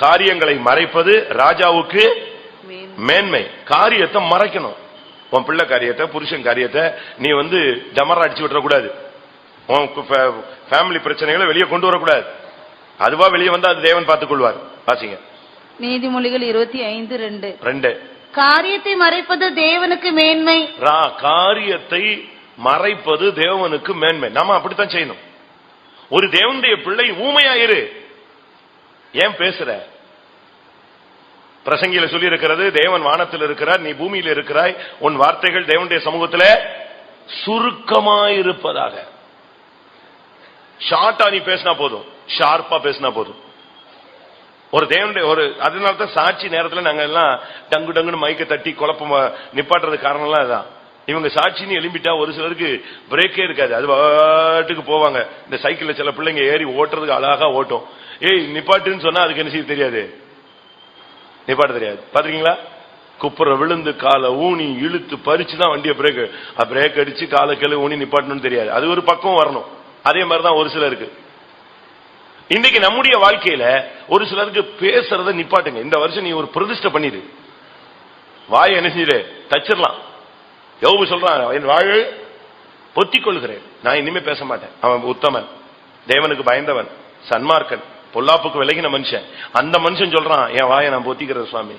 காரியங்களை மறைப்பது ராஜாவுக்கு மேன்மை. காரியத்தை மறைக்கணும். உன் பிள்ளை காரியத்தை, புருஷன் காரியத்தை நீ டமரா அடிச்சு விட்டுறக்கூடாது. உன் ஃபேமிலி பிரச்சனைகளை வெளியே கொண்டு வரக்கூடாது. அதுவா வெளியே வந்தா அது தேவன் பார்த்துக் கொள்வார். வாசிங்க நீதிமொழிகள் 25:2. காரியத்தை மறைப்பது தேவனுக்கு மேன்மை. காரியத்தை மறைப்பது தேவனுக்கு மேன்மை. நாம அப்படித்தான் செய்யணும். ஒரு தேவனுடைய பிள்ளை ஊமையாயிரு. ஏன் பேசுற? பிரசங்கியில சொல்லி இருக்கிறது, தேவன் வானத்தில் இருக்கிறார், நீ பூமியில் இருக்கிறாய், உன் வார்த்தைகள் தேவனுடைய சமூகத்தில் சுருக்கமாயிருப்பதாக. ஷார்ட்டா நீ பேசினா போதும், ஷார்ப்பா பேசினா போதும். ஒரு தேவனுடைய அதனால்தான் சாட்சி நேரத்தில் நாங்க எல்லாம் டங்கு டங்குன்னு மைக்க தட்டி குழப்பம் நிப்பாட்டுறது காரணம்லாம் அதான். இவங்க சாட்சின்னு எழும்பிட்டா ஒரு சிலருக்கு பிரேக்கே இருக்காது, அது பாட்டுக்கு போவாங்க. இந்த சைக்கிள்ல சில பிள்ளைங்க ஏறி ஓட்டுறதுக்கு அழகா ஓட்டும். ஏய் நிப்பாட்டுன்னு சொன்னா அதுக்கு என்ன செய்ய தெரியாது, நிப்பாட்ட தெரியாது. பாத்துருக்கீங்களா? குப்புற விழுந்து காலை ஊனி இழுத்து பறிச்சுதான் வண்டியை பிரேக் அடிச்சு காலை கீழே ஊனி நிப்பாட்டணும்னு தெரியாது. அது ஒரு பக்கம் வரணும். அதே மாதிரிதான் ஒரு சிலருக்கு. இன்னைக்கு நம்முடைய வாழ்க்கையில ஒரு சிலருக்கு பேசுறத நிப்பாட்டுங்க. இந்த வருஷம் நீ ஒரு பிரதிஷ்டை பண்ணிடு, வாயை என்ன செய்ய தச்சிடலாம். யோபு சொல்றான், என் வாயை பொத்திக் கொள்கிறேன், நான் இனிமே பேச மாட்டேன். அவன் உத்தமன், தேவனுக்கு பயந்தவன், சன்மார்க்கன், பொல்லாப்புக்கு விலகின மனுஷன். அந்த மனுஷன் சொல்றான், என் வாயை நான் பொத்திக்கிறேன் சுவாமி.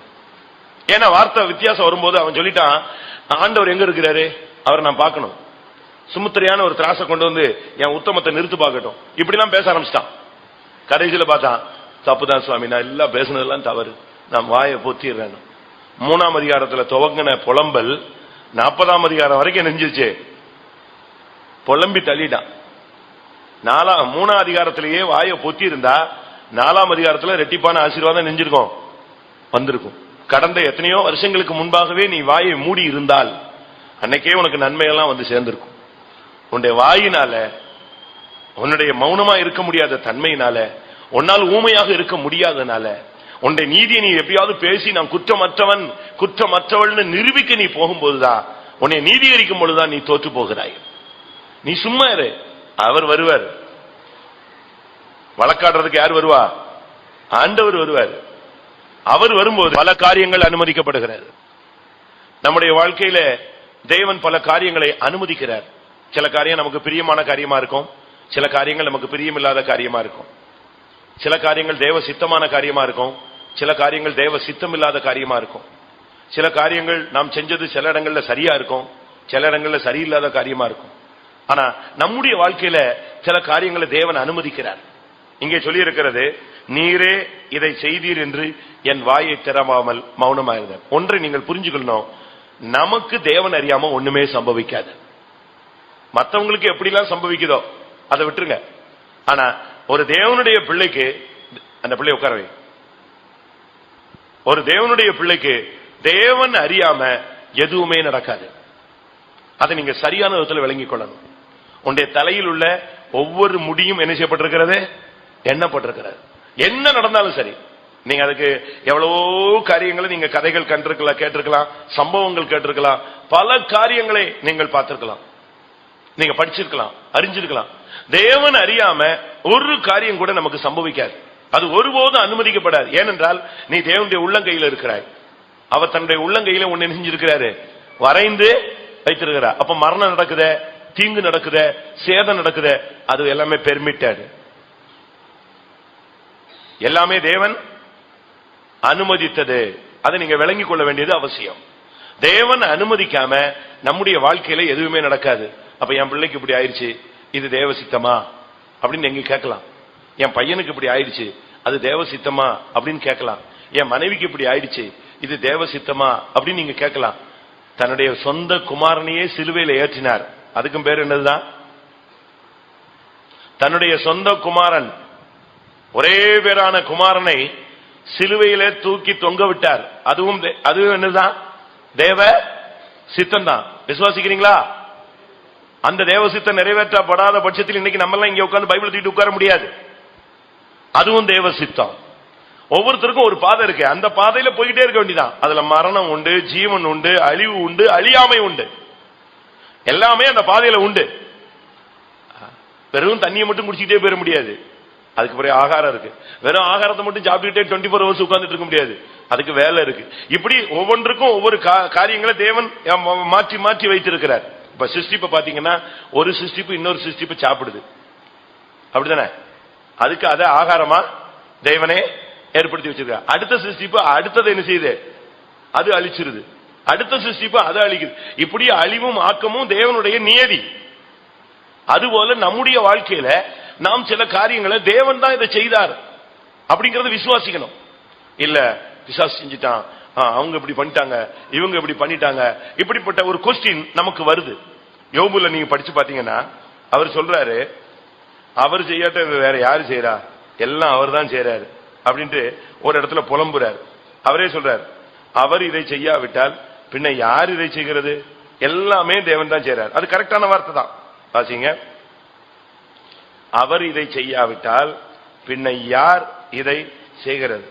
ஏன்னா வார்த்தை வித்தியாசம் வரும்போது அவன் சொல்லிட்டான், ஆண்டவர் எங்க இருக்கிறாரு, அவரை நான் பார்க்கணும். சுமுத்திரையான ஒரு திராசை கொண்டு வந்து என் உத்தமத்தை நிறுத்து பார்க்கட்டும். இப்படிலாம் பேச ஆரம்பிச்சிட்டான். கடைசியில பார்த்தான், தப்புதான் சுவாமி, நான் எல்லாம் பேசுனதெல்லாம் தவறு, நான் வாயை பொத்திடுறேன். 3ஆம் அதிகாரத்துல துவங்கின புலம்பல் 40ஆம் அதிகாரம் வரைக்கும் நெஞ்சிச்சு. புலம்பி தள்ளிட்டான். 3ஆம் அதிகாரத்திலேயே வாயை பொத்தி இருந்தா 4ஆம் அதிகாரத்துல ரெட்டிப்பான ஆசீர்வாதம் நெஞ்சிருக்கும், வந்திருக்கும். கடந்த எத்தனையோ வருஷங்களுக்கு முன்பாகவே நீ வாயை மூடி இருந்தால் அன்னைக்கே உனக்கு நன்மையெல்லாம் வந்து சேர்ந்திருக்கும். உன்னுடைய வாயினால, உன்னுடைய மௌனமா இருக்க முடியாத தன்மையினால, உன்னால் ஊமையாக இருக்க முடியாதனால, உன்னுடைய நீதியை நீ எப்பயாவது பேசி நான் குற்றமற்றவன் குற்றமற்றவள்னு நிரூபிக்க நீ போகும்போதுதான், உன்னை நீதிகரிக்கும் பொழுதுதான் நீ தோற்று போகிறாய். நீ சும்மா இரு, அவர் வருவார். வழக்காடுறதுக்கு யார் வருவா? ஆண்டவர் வருவார். அவர் வரும்போது பல காரியங்கள் அனுமதிக்கப்படுகிறது. நம்முடைய வாழ்க்கையில தேவன் பல காரியங்களை அனுமதிக்கிறார். சில காரியம் நமக்கு பிரியமான காரியமா இருக்கும், சில காரியங்கள் நமக்கு பிரியமில்லாத காரியமா இருக்கும். சில காரியங்கள் தேவ சித்தமான காரியமா இருக்கும், சில காரியங்கள் தேவ சித்தம் இல்லாத காரியமா இருக்கும். சில காரியங்கள் நாம் செஞ்சது சில இடங்கள்ல சரியா இருக்கும், சில இடங்கள்ல சரியில்லாத காரியமா இருக்கும். ஆனா நம்முடைய வாழ்க்கையில சில காரியங்களை தேவன் அனுமதிக்கிறார். இங்கே சொல்லி இருக்கிறது, நீரே இதை செய்தீர் என்று என் வாயை திறவாமல் மௌனமாயிருந்தார். ஒன்றை நீங்கள் புரிஞ்சுக்கணும், நமக்கு தேவன் அறியாம ஒண்ணுமே சம்பவிக்காது. மற்றவங்களுக்கு எப்படிலாம் சம்பவிக்குதோ அதை விட்டுருங்க. ஆனா ஒரு தேவனுடைய பிள்ளைக்கு, அந்த பிள்ளை உட்காரவே, ஒரு தேவனுடைய பிள்ளைக்கு தேவன் அறியாம எதுவுமே நடக்காது. அதை நீங்க சரியான விதத்தில் விளங்கிக் கொள்ளணும். உன்னுடைய தலையில் உள்ள ஒவ்வொரு முடியும் என்ன செய்யப்பட்டிருக்கிறது, எண்ணப்பட்டிருக்கிறது. என்ன நடந்தாலும் சரி, நீங்க அதுக்கு எவ்வளவோ காரியங்களை நீங்க கதைகள் கண்டிருக்கலாம், கேட்டிருக்கலாம், சம்பவங்கள் கேட்டிருக்கலாம், பல காரியங்களை நீங்கள் பார்த்திருக்கலாம், நீங்க படிச்சிருக்கலாம், அறிஞ்சிருக்கலாம். தேவன் அறியாம ஒரு காரியம் கூட நமக்கு சம்பவிக்காது. அது ஒருபோதும் அனுமதிக்கப்படாது. ஏனென்றால் நீ தேவனுடைய உள்ளங்கையில் இருக்கிறாய். அவர் தன்னுடைய உள்ளங்கையில ஒன்னு செஞ்சிருக்கிறாரு, வரைந்து வைத்திருக்கிறார். அப்ப மரணம் நடக்குத, தீங்கு நடக்குத, சேதம் நடக்குத, அது எல்லாமே பெர்மிட்டட். எல்லாமே தேவன் அனுமதித்தது. அதை நீங்க விளங்கிக் கொள்ள வேண்டியது அவசியம். தேவன் அனுமதிக்காம நம்முடைய வாழ்க்கையில எதுவுமே நடக்காது. அப்ப என் பிள்ளைக்கு இப்படி ஆயிடுச்சு, இது தேவ சித்தமா அப்படின்னு நீங்க கேட்கலாம். என் பையனுக்கு இப்படி ஆயிடுச்சு, அது தேவ சித்தமா அப்படின்னு கேட்கலாம். என் மனைவிக்கு இப்படி ஆயிடுச்சு, இது தேவ சித்தமா அப்படின்னு நீங்க கேட்கலாம். தன்னுடைய சொந்த குமாரனையே சிலுவையில ஏற்றினார், அதுக்கும் பேர் என்னதுதான்? தன்னுடைய சொந்த குமாரன், ஒரே பேரான குமாரனை சிலுவையில தூக்கி தொங்க விட்டார். அதுவும் என்னதான்? தேவ சித்தம் தான். விசுவாசிக்கிறீங்களா? அந்த தேவ சித்தம் நிறைவேற்றப்படாத பட்சத்தில் இன்னைக்கு நம்ம எல்லாம் இங்க உட்கார்ந்து பைபிள் தூக்கிட்டு உட்கார முடியாது. அதுவும் தேவ சித்தம். ஒவ்வொருத்தருக்கும் ஒரு பாதை இருக்கு, அந்த பாதையில போய்கிட்டே இருக்க வேண்டியதான். அதுல மரணம் உண்டு, ஜீவன் உண்டு, அழிவு உண்டு, அழியாமை உண்டு, எல்லாமே அந்த பாதையில உண்டு. வெறும் தண்ணியை மட்டும் குடிச்சுக்கிட்டே போயிட முடியாது. அதுக்கு பிறகு ஆகாரம் இருக்கு. வெறும் ஆகாரத்தை மட்டும் சாப்பிட்டுட்டே 24 hours உட்கார்ந்துட்டு இருக்க முடியாது. அதுக்கு வேலை இருக்கு. இப்படி ஒவ்வொன்றுக்கும் ஒவ்வொரு காரியங்களை தேவன் மாற்றி மாற்றி வைத்திருக்கிறார். இப்ப சிருஷ்டிப்பை பாத்தீங்கன்னா ஒரு சிருஷ்டிப்பு இன்னொரு சிருஷ்டிப்பு சாப்பிடுது, அப்படித்தானே? அதுக்கு அதை ஆகாரமா தேவனே ஏற்படுத்தி வச்சிருக்கார். அடுத்த சிருஷ்டிப்பு அடுத்தது என்ன செய்யுது? அது அழிச்சிருது. அடுத்த சிருஷ்டிப்பு அது அழிக்குது. இப்படி அழிவும் ஆக்கமும் தேவனுடைய நியதி. அதுபோல நம்முடைய வாழ்க்கையில நாம் சில காரியங்களை தேவன் தான் இதை செய்தார் அப்படிங்கறத விசுவாசிக்கணும். இல்ல பிசாசு செஞ்சிட்டான், அவங்க இப்படி பண்ணிட்டாங்க, இவங்க இப்படி பண்ணிட்டாங்க, இப்படிப்பட்ட ஒரு கொஸ்டின் நமக்கு வருது. யோபுல நீங்க படிச்சு பாத்தீங்கன்னா அவர் சொல்றாரு, அவர் செய்யாட்ட வேற யாரு செய்யறா, எல்லாம் அவர் தான் செய்யறாரு அப்படின்ட்டு ஒரு இடத்துல புலம்புறாரு. அவரே சொல்றாரு, அவர் இதை செய்யாவிட்டால் பின்ன யார் இதை செய்கிறது? எல்லாமே தேவன் தான் செய்யறாரு. அது கரெக்டான வார்த்தை தான். வாசிங்க, அவர் இதை செய்யாவிட்டால் பின்ன யார் இதை செய்கிறது?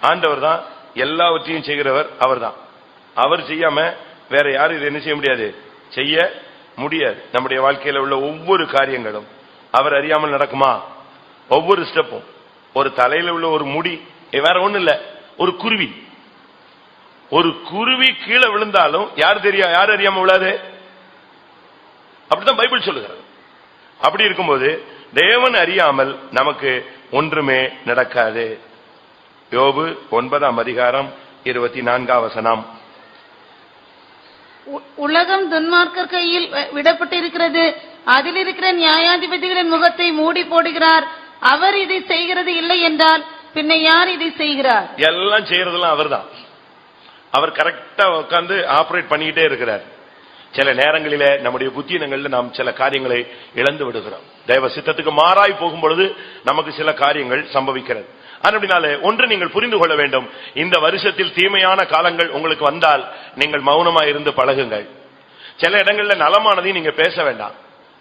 ஆண்டவர் தான் எல்லாவற்றையும் செய்கிறவர், அவர் தான். அவர் செய்யாம வேற யாரும் இதை என்ன செய்ய முடியாது, செய்ய முடியாது. நம்முடைய வாழ்க்கையில உள்ள ஒவ்வொரு காரியங்களும் அவர் அறியாமல் நடக்குமா? ஒவ்வொரு ஸ்டெப்பும். ஒரு தலையில உள்ள ஒரு முடி வேற ஒண்ணு இல்ல, ஒரு குருவி. ஒரு குருவி கீழே விழுந்தாலும் யார் அறியாம விழாது? அப்படிதான் பைபிள் சொல்லுகிறது. அப்படி இருக்கும்போது தேவன் அறியாமல் நமக்கு ஒன்றுமே நடக்காது. யோபு 9:24. உலகம் துன்மார்க்கர் கையில் விடப்பட்டிருக்கிறது, அதில் இருக்கிற நியாயாதிபதிகளின் முகத்தை மூடி போடுகிறார். அவர் இதை செய்கிறது இல்லை என்றால் பின்ன யார் இதை செய்கிறார்? எல்லாம் செய்யறதெல்லாம் அவர் தான். அவர் கரெக்டா உட்கார்ந்து ஆபரேட் பண்ணிக்கிட்டே இருக்கிறார். சில நேரங்களில நம்முடைய புத்தியினங்கள்ல நாம் சில காரியங்களை இழந்து விடுகிறோம். தேவ சித்தத்துக்கு மாறாய் போகும் பொழுது நமக்கு சில காரியங்கள் சம்பவிக்கிறது. அப்படினாலே ஒன்று நீங்கள் புரிந்து கொள்ள வேண்டும், இந்த வருஷத்தில் தீமையான காலங்கள் உங்களுக்கு வந்தால் நீங்கள் மௌனமா இருந்து பழகுங்கள். சில இடங்கள்ல நலமானதை நீங்க பேச வேண்டாம்,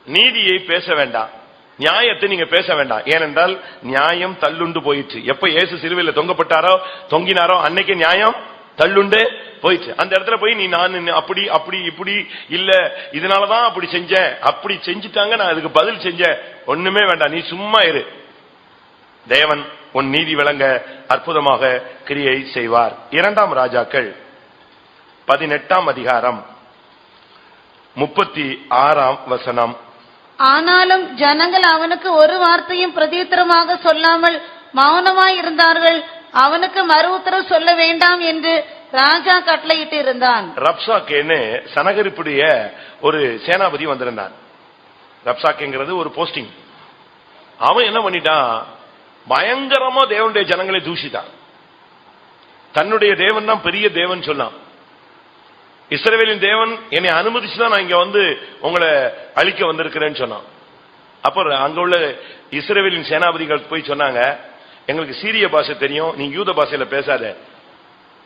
நீதியை பேச வேண்டாம், நியாயத்தை நீங்க பேச வேண்டாம். ஏனென்றால் நியாயம் தள்ளுண்டு போயிற்று. எப்ப இயேசு சிலுவையில் தொங்கினாரோ அன்னைக்கு நியாயம் தள்ளுண்டு போயிடுச்சு. அந்த இடத்துல போய் நீ நான் அப்படி அப்படி இப்படி இல்ல, இதனாலதான் அப்படி செஞ்சேன், அப்படி செஞ்சுட்டாங்க, நான் அதுக்கு பதில் செஞ்சேன், ஒண்ணுமே வேண்டாம், நீ சும்மா இரு. தேவன் உன் நீதி விளங்க அற்புதமாக கிரியை செய்வார். 2 ராஜாக்கள் 18:36. ஆனாலும் ஜனங்கள் அவனுக்கு ஒரு வார்த்தையும் பிரதியுத்தரமாக சொல்லாமல் மௌனமாய் இருந்தார்கள். அவனுக்கு மறு உத்தரவு சொல்ல வேண்டாம் என்று ராஜா கட்டளையிட்டு இருந்தான். ரப்சாக்கேன்னு சனகரிப்புடைய ஒரு சேனாபதி வந்திருந்தான். ரப்சாக்கேங்கிறது ஒரு போஸ்டிங். அவன் என்ன பண்ணிட்டான், பயங்கரமா தேவனுடைய ஜனங்களை தூஷித்தான். தன்னுடைய தேவன் தான் பெரிய தேவன் சொன்னான். இஸ்ரவேலின் தேவன் என்னை அனுமதிச்சுதான் நான் இங்க வந்து உங்களை அழிக்க வந்திருக்கிறேன்னு சொன்னான். அப்புறம் அங்க உள்ள இஸ்ரவேலின் சேனாபதிகள் போய் சொன்னாங்க, எங்களுக்கு சீரிய பாஷை தெரியும், நீ யூத பாஷையில பேசாத,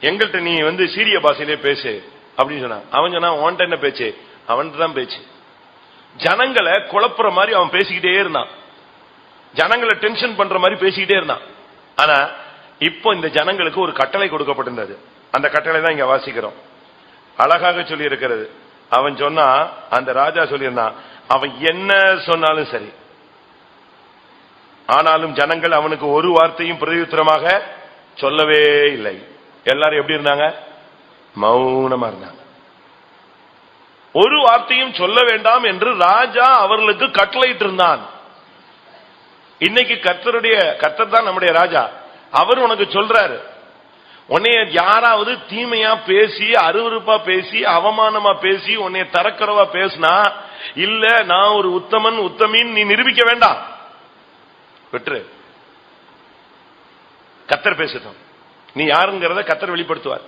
எங்கள்கிட்ட நீ வந்து சீரிய பாஷையிலே பேசு அப்படின்னு சொன்னான். அவன் சொன்னா, அவன்கிட்ட என்ன பேச்சு? அவன்கிட்ட தான் பேச்சு. ஜனங்களை குழப்புற மாதிரி அவன் பேசிக்கிட்டே இருந்தான், ஜனங்களை டென்ஷன் பண்ற மாதிரி பேசிக்கிட்டே இருந்தான். ஆனா இப்போ இந்த ஜனங்களுக்கு ஒரு கட்டளை கொடுக்கப்பட்டிருந்தது. அந்த கட்டளை தான் இங்க வாசிக்கிறோம். அழகாக சொல்லி இருக்கிறது. அவன் சொன்னா, அந்த ராஜா சொல்லியிருந்தான், அவன் என்ன சொன்னாலும் சரி, ஆனாலும் ஜனங்கள் அவனுக்கு ஒரு வார்த்தையும் பிரதியுத்தரமாக சொல்லவே இல்லை. எல்லாரும் எப்படி இருந்தாங்க? மௌனமா இருந்தாங்க. ஒரு வார்த்தையும் சொல்ல வேண்டாம் என்று ராஜா அவர்களுக்கு கட்டளையிட்டு இருந்தான். இன்னைக்கு கர்த்தர் தான் நம்முடைய ராஜா. அவர் உனக்கு சொல்றாரு, உன்னைய யாராவது தீமையா பேசி, அருவருப்பா பேசி, அவமானமா பேசி, உன்னைய தரக்குறவா பேசினா, இல்ல நான் ஒரு உத்தமன் உத்தமின் நீ நிரூபிக்க வேண்டாம், விட்டுரு. கர்த்தர் பேசட்டும், நீ யாருங்கிறத கர்த்தர் வெளிப்படுத்துவார்.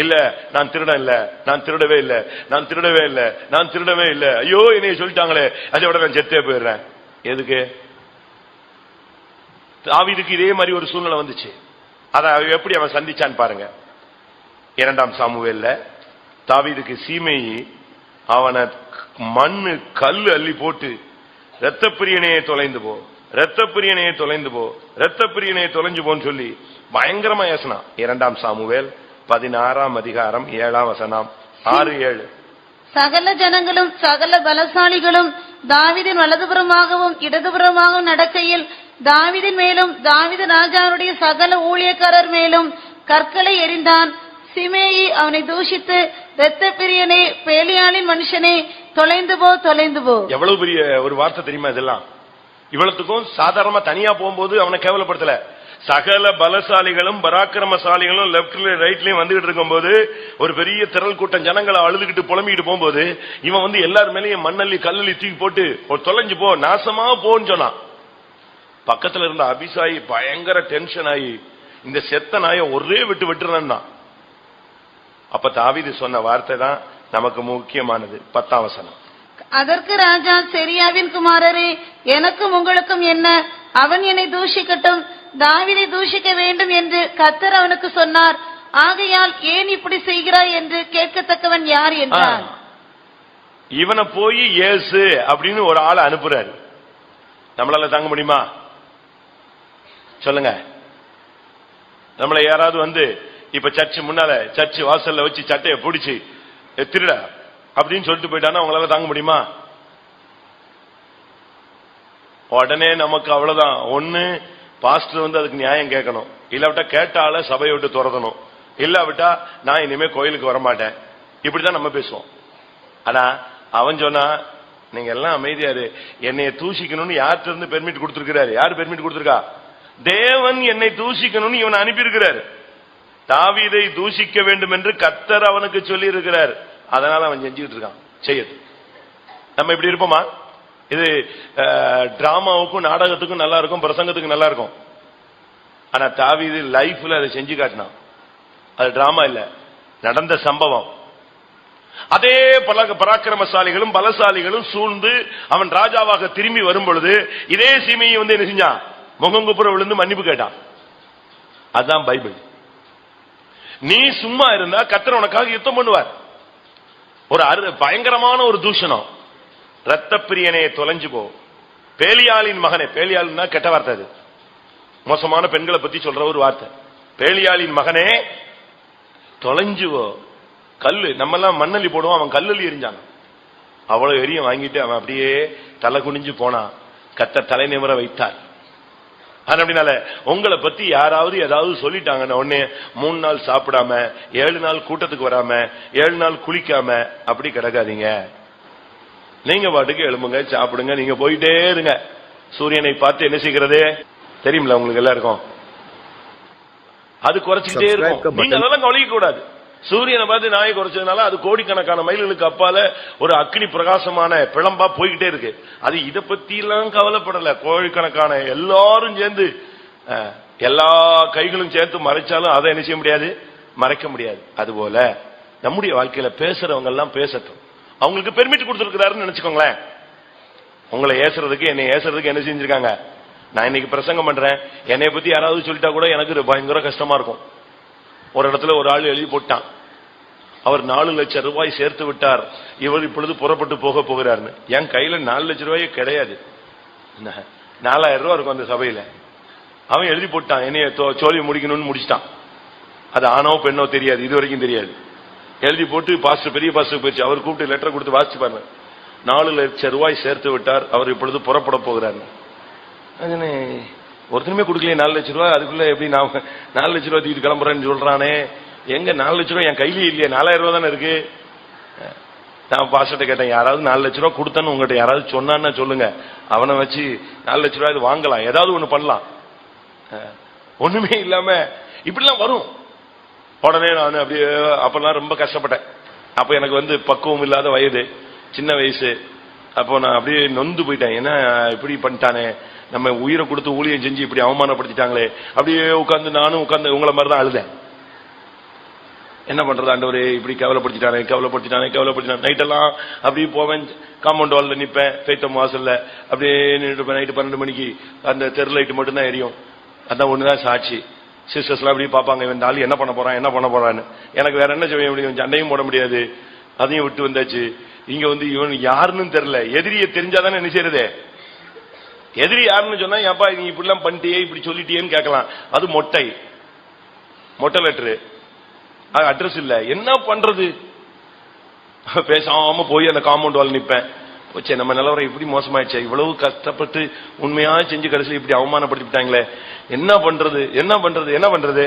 இல்ல நான் திருடன் இல்ல, நான் திருடவே இல்ல, நான் திருடவே இல்ல, நான் திருடவே இல்ல, ஐயோ என்னைய சொல்லிட்டாங்களே, அதோட நான் செத்தே போயிடுறேன். எதுக்கு? தாவீதுக்கு இதே மாதிரி ஒரு சூழ்நிலை வந்துச்சு. அதை எப்படி அவன் சந்திச்சான்னு பாருங்க. 2 சாமுவேல்ல தாவீதுக்கு சீமையை அவனை மண்ணு கல்லு அள்ளி போட்டு, இரத்த பிரியனையே தொலைந்து போ, இரத்த பிரியனையே தொலைந்து போ, இரத்த பிரியனையே தொலைஞ்சு போன்னு சொல்லி பயங்கரமா ஏசினான். 2 சாமுவேல் 16:7. 6-7. சகல ஜனங்களும் சகல பலசாலிகளும் தாவீதின் வலதுபுறமாகவும் இடதுபுறமாகவும் நடக்கையில் தாவீதின் மேலும் தாவீது ராஜாவுடைய சகல ஊழியக்காரர் மேலும் கற்களை எறிந்தான். சிமேயி அவனை தூஷித்து, இரத்த பிரியனே, பேலியாளின் மனுஷனே, தொலைந்து போ, தொலைந்து போ. எவ்வளவு பெரிய ஒரு வார்த்தை தெரியுமா இதெல்லாம்? இவ்வளவுக்கும் சாதாரணமா தனியா போகும்போது அவனை கேவலப்படுத்தல. சகல பலசாலிகளும் பராக்கிரமசாலிகளும் லெப்ட்லயும் ரைட்லயும் வந்துகிட்டு இருக்கும் போது ஒரு பெரிய திரள் கூட்டம் ஜனங்களை அழுதுகிட்டு புலம்பிட்டு போகும்போது இவன் வந்து எல்லார் மேலேயும் மண்ணள்ளி கல்லள்ளி தூக்கி போட்டு ஒரு தொலைஞ்சு போ, நாசமா போன்னு சொன்னான். பக்கத்துல இருந்த அபிசாயி பயங்கர டென்ஷன் ஆகி இந்த செத்த நாயை ஒரே விட்டுறான். அப்ப தாவீது சொன்ன வார்த்தை தான் நமக்கு முக்கியமானது. 10ஆம் வசனம். அதற்கு ராஜா, செரியாவின் குமாரரே, எனக்கும் உங்களுக்கும் என்ன? அவன் என்னை தூஷிக்கட்டும், தாவீதை தூஷிக்க வேண்டும் என்று கர்த்தர் அவனுக்கு சொன்னார். ஆகையால் ஏன் இப்படி செய்கிறாய் என்று கேட்கத்தக்கவன் யார் என்றார். இவனை போய் ஏசு அப்படின்னு ஒரு ஆளை அனுப்புறாரு. நம்மளால தாங்க முடியுமா சொல்லுங்க? நம்மள யாராவது வந்து இப்ப சர்ச்சு முன்னால சர்ச்சு வாசல்ல வச்சு சட்டையை பிடிச்சு திருட அப்படின்னு சொல்லிட்டு போயிட்டானா அவங்களால தாங்க முடியுமா? உடனே நமக்கு அவ்வளவுதான். ஒண்ணு பாஸ்டர் வந்து அதுக்கு நியாயம் கேட்கணும், இல்லாவிட்டா கேட்டால சபையை விட்டு துரத்தணும், இல்லாவிட்டா நான் இனிமே கோயிலுக்கு வரமாட்டேன். இப்படிதான் நம்ம பேசுவோம். ஆனா அவன் சொன்னா, நீங்க எல்லாம் அமைதியாரு, என்னைய தூஷிக்கணும்னு யார்கிட்ட இருந்து பெர்மிட் கொடுத்திருக்கிறாரு? யாரு பெர்மிட் கொடுத்திருக்கா? தேவன் என்னை தூஷிக்கணும்னு இவன் அனுப்பி இருக்கிறார். தாவீதை தூஷிக்க வேண்டும் என்று கர்த்தர் அவனுக்கு சொல்லி இருக்கிறார். அதனால அவன் செஞ்சுட்டு இருக்கான். செய்யுது. நம்ம இப்படி இருப்போமா? இது டிராமாவுக்கும் நாடகத்துக்கும் நல்லா இருக்கும், பிரசங்கத்துக்கு நல்லா இருக்கும். ஆனா தாவீது லைஃப்ல அதை செஞ்சு காட்டினான். அது டிராமா இல்ல, நடந்த சம்பவம். அதே பராக்கிரமசாலிகளும் பலசாலிகளும் சூழ்ந்து அவன் ராஜாவாக திரும்பி வரும் பொழுது இதே சீமையை வந்து என்ன செஞ்சான்? முகங்குப்புற விழுந்து மன்னிப்பு கேட்டான். அதுதான் பைபிள். நீ சும்மா இருந்தா கர்த்தர் உனக்காக யுத்தம் பண்ணுவார். ஒரு பயங்கரமான ஒரு தூஷணம், இரத்த பிரியனே தொலைஞ்சு போ, பேலியாளின் மகனே. பேலியாள்னா கெட்ட வார்த்தை, அது மோசமான பெண்களை பத்தி சொல்ற ஒரு வார்த்தை. பேலியாளின் மகனே தொலைஞ்சு போ. கல்லு நம்ம எல்லாம் மண்ணள்ளி போடுவோம், அவன் கல்லள்ளி எரிஞ்சான். அவ்வளவு எரியும் வாங்கிட்டு அவன் அப்படியே தலை குனிஞ்சு போனான். கர்த்தர் தலை நிமிர வைத்தார். அப்படினால உங்களை பத்தி யாராவது ஏதாவது சொல்லிட்டாங்கன்னா உடனே 3 நாள் சாப்பிடாம, 7 நாள் கூட்டத்துக்கு வராம, 7 நாள் குளிக்காம அப்படி கிடக்காதீங்க. நீங்க பாட்டுக்கு எழும்புங்க, சாப்பிடுங்க, நீங்க போயிட்டே இருங்க. சூரியனை பார்த்து என்ன செய்கிறது தெரியுமில்ல உங்களுக்கு எல்லாருக்கும்? அது குறைச்சிக்கிட்டே இருக்கும். நீங்க அதெல்லாம் கவனிக்க கூடாது. சூரியனை பார்த்து நாயை குறைச்சதுனால அது கோடிக்கணக்கான மைல்களுக்கு அப்பால ஒரு அக்னி பிரகாசமான பிளம்பா போய்கிட்டே இருக்கு. அது இதை பத்தி எல்லாம் கவலைப்படல. கோடிக்கணக்கான எல்லாரும் சேர்ந்து எல்லா கைகளும் சேர்த்து மறைச்சாலும் அதை என்ன செய்ய முடியாது, மறைக்க முடியாது. அதுபோல நம்முடைய வாழ்க்கையில பேசுறவங்க எல்லாம் பேசட்டும். அவங்களுக்கு பெர்மிட் கொடுத்திருக்கிறாருன்னு நினைச்சுக்கோங்களேன். உங்களை ஏசுறதுக்கு என்னை ஏசுறதுக்கு என்ன செஞ்சிருக்காங்க? நான் இன்னைக்கு பிரசங்கம் பண்றேன், என்னை பத்தி யாராவது சொல்லிட்டா கூட எனக்கு பயங்கர கஷ்டமா இருக்கும். ஒரு இடத்துல ஒரு ஆள் எழுதி போட்டான், அவர் 4 லட்சம் ரூபாய் சேர்த்து விட்டார், இவர் இப்பொழுது புறப்பட்டு போக போகிறார்னு. என் கையில 4 லட்சம் ரூபாயே கிடையாது, 4000 ரூபாய் இருக்கும் அந்த சபையில. அவன் எழுதி போட்டான், என்னைய சோழி முடிக்கணும்னு முடிச்சிட்டான். அது ஆணோ பெண்ணோ தெரியாது, இது வரைக்கும் தெரியாது. எழுதி போட்டு பாஸ்டர், பெரிய பாஸ்டர் போயிடுச்சு. அவர் கூப்பிட்டு லெட்டர் கொடுத்து வாசிச்சு பாருங்க. 4 லட்சம் ரூபாய் சேர்த்து விட்டார், அவர் இப்பொழுது புறப்பட போகிறார். ஒருத்தருமே கொடுக்கலையே 4 லட்சம் ரூபாய். அதுக்குள்ள எப்படி நான் 4 லட்சம் ரூபாய் தூக்கிட்டு கிளம்புறேன்னு சொல்றானே? எங்க 4 லட்சம் ரூபாய் என் கையிலேயே இல்லையே, 4000 ரூபாய் தானே இருக்கு. நான் பாஸ்டர்ட்ட கேட்டேன், யாராவது 4 லட்சம் ரூபாய் கொடுத்தேன்னு உங்ககிட்ட யாராவது சொன்னான்னு சொல்லுங்க, அவனை வச்சு 4 லட்சம் ரூபாய் வாங்கலாம், ஏதாவது ஒண்ணு பண்ணலாம். ஒண்ணுமே இல்லாம இப்படிலாம் வரும். உடனே நான் அப்படியே அப்பெல்லாம் ரொம்ப கஷ்டப்பட்டேன். அப்ப எனக்கு வந்து பக்குவம் இல்லாத வயது, சின்ன வயசு. அப்போ நான் அப்படியே நொந்து போயிட்டேன். ஏன்னா இப்படி பண்ணிட்டானே, நம்ம உயிரை கொடுத்து ஊழியம் செஞ்சு இப்படி அவமானப்படுத்திட்டாங்களே. அப்படியே உட்கார்ந்து நானும் உட்கார்ந்து உங்களை மாதிரி தான் அழுதேன். என்ன பண்றது ஆண்டவரே, இப்படி கேவலப்படுத்திட்டானே. நைட்டெல்லாம் அப்படியே போவேன், காம்பவுண்ட் வால்ல நிப்பேன், பேத்தம் வாசல்ல அப்படியே நின்றுப்பேன். நைட்டு 12 மணிக்கு அந்த தெரு லைட்டு மட்டும் தான் எரியும். அதான் ஒண்ணுதான் சாட்சி. சிஸ்டர்ஸ் எல்லாம் அப்படியே பார்ப்பாங்க, இவன் ஆளு என்ன பண்ண போறான்னு. எனக்கு வேற என்ன செய்ய முடியும்? சண்டையும் போட முடியாது, அதையும் விட்டு வந்தாச்சு. இங்க வந்து இவன் யாருன்னு தெரியல. எதிரியை தெரிஞ்சாதானே என்ன செய்யறது? எதிரி யாருன்னு சொன்னா, ஏப்பா நீ இப்படி எல்லாம் பண்ணிட்டியே, இப்படி சொல்லிட்டியேன்னு கேட்கலாம். அது மொட்டை லெட்டரு, அட்ரஸ் இல்ல. என்ன பண்றது? பேசாம போய் அந்த காம்பவுண்ட் வால் நிப்பேன். போச்சே நம்ம நிலவரம் இப்படி மோசமாயிடுச்சு, இவ்வளவு கஷ்டப்பட்டு உண்மையா செஞ்சு கடைசியில் இப்படி அவமானப்படுத்திட்டாங்களே, என்ன பண்றது என்ன பண்றது என்ன பண்றது.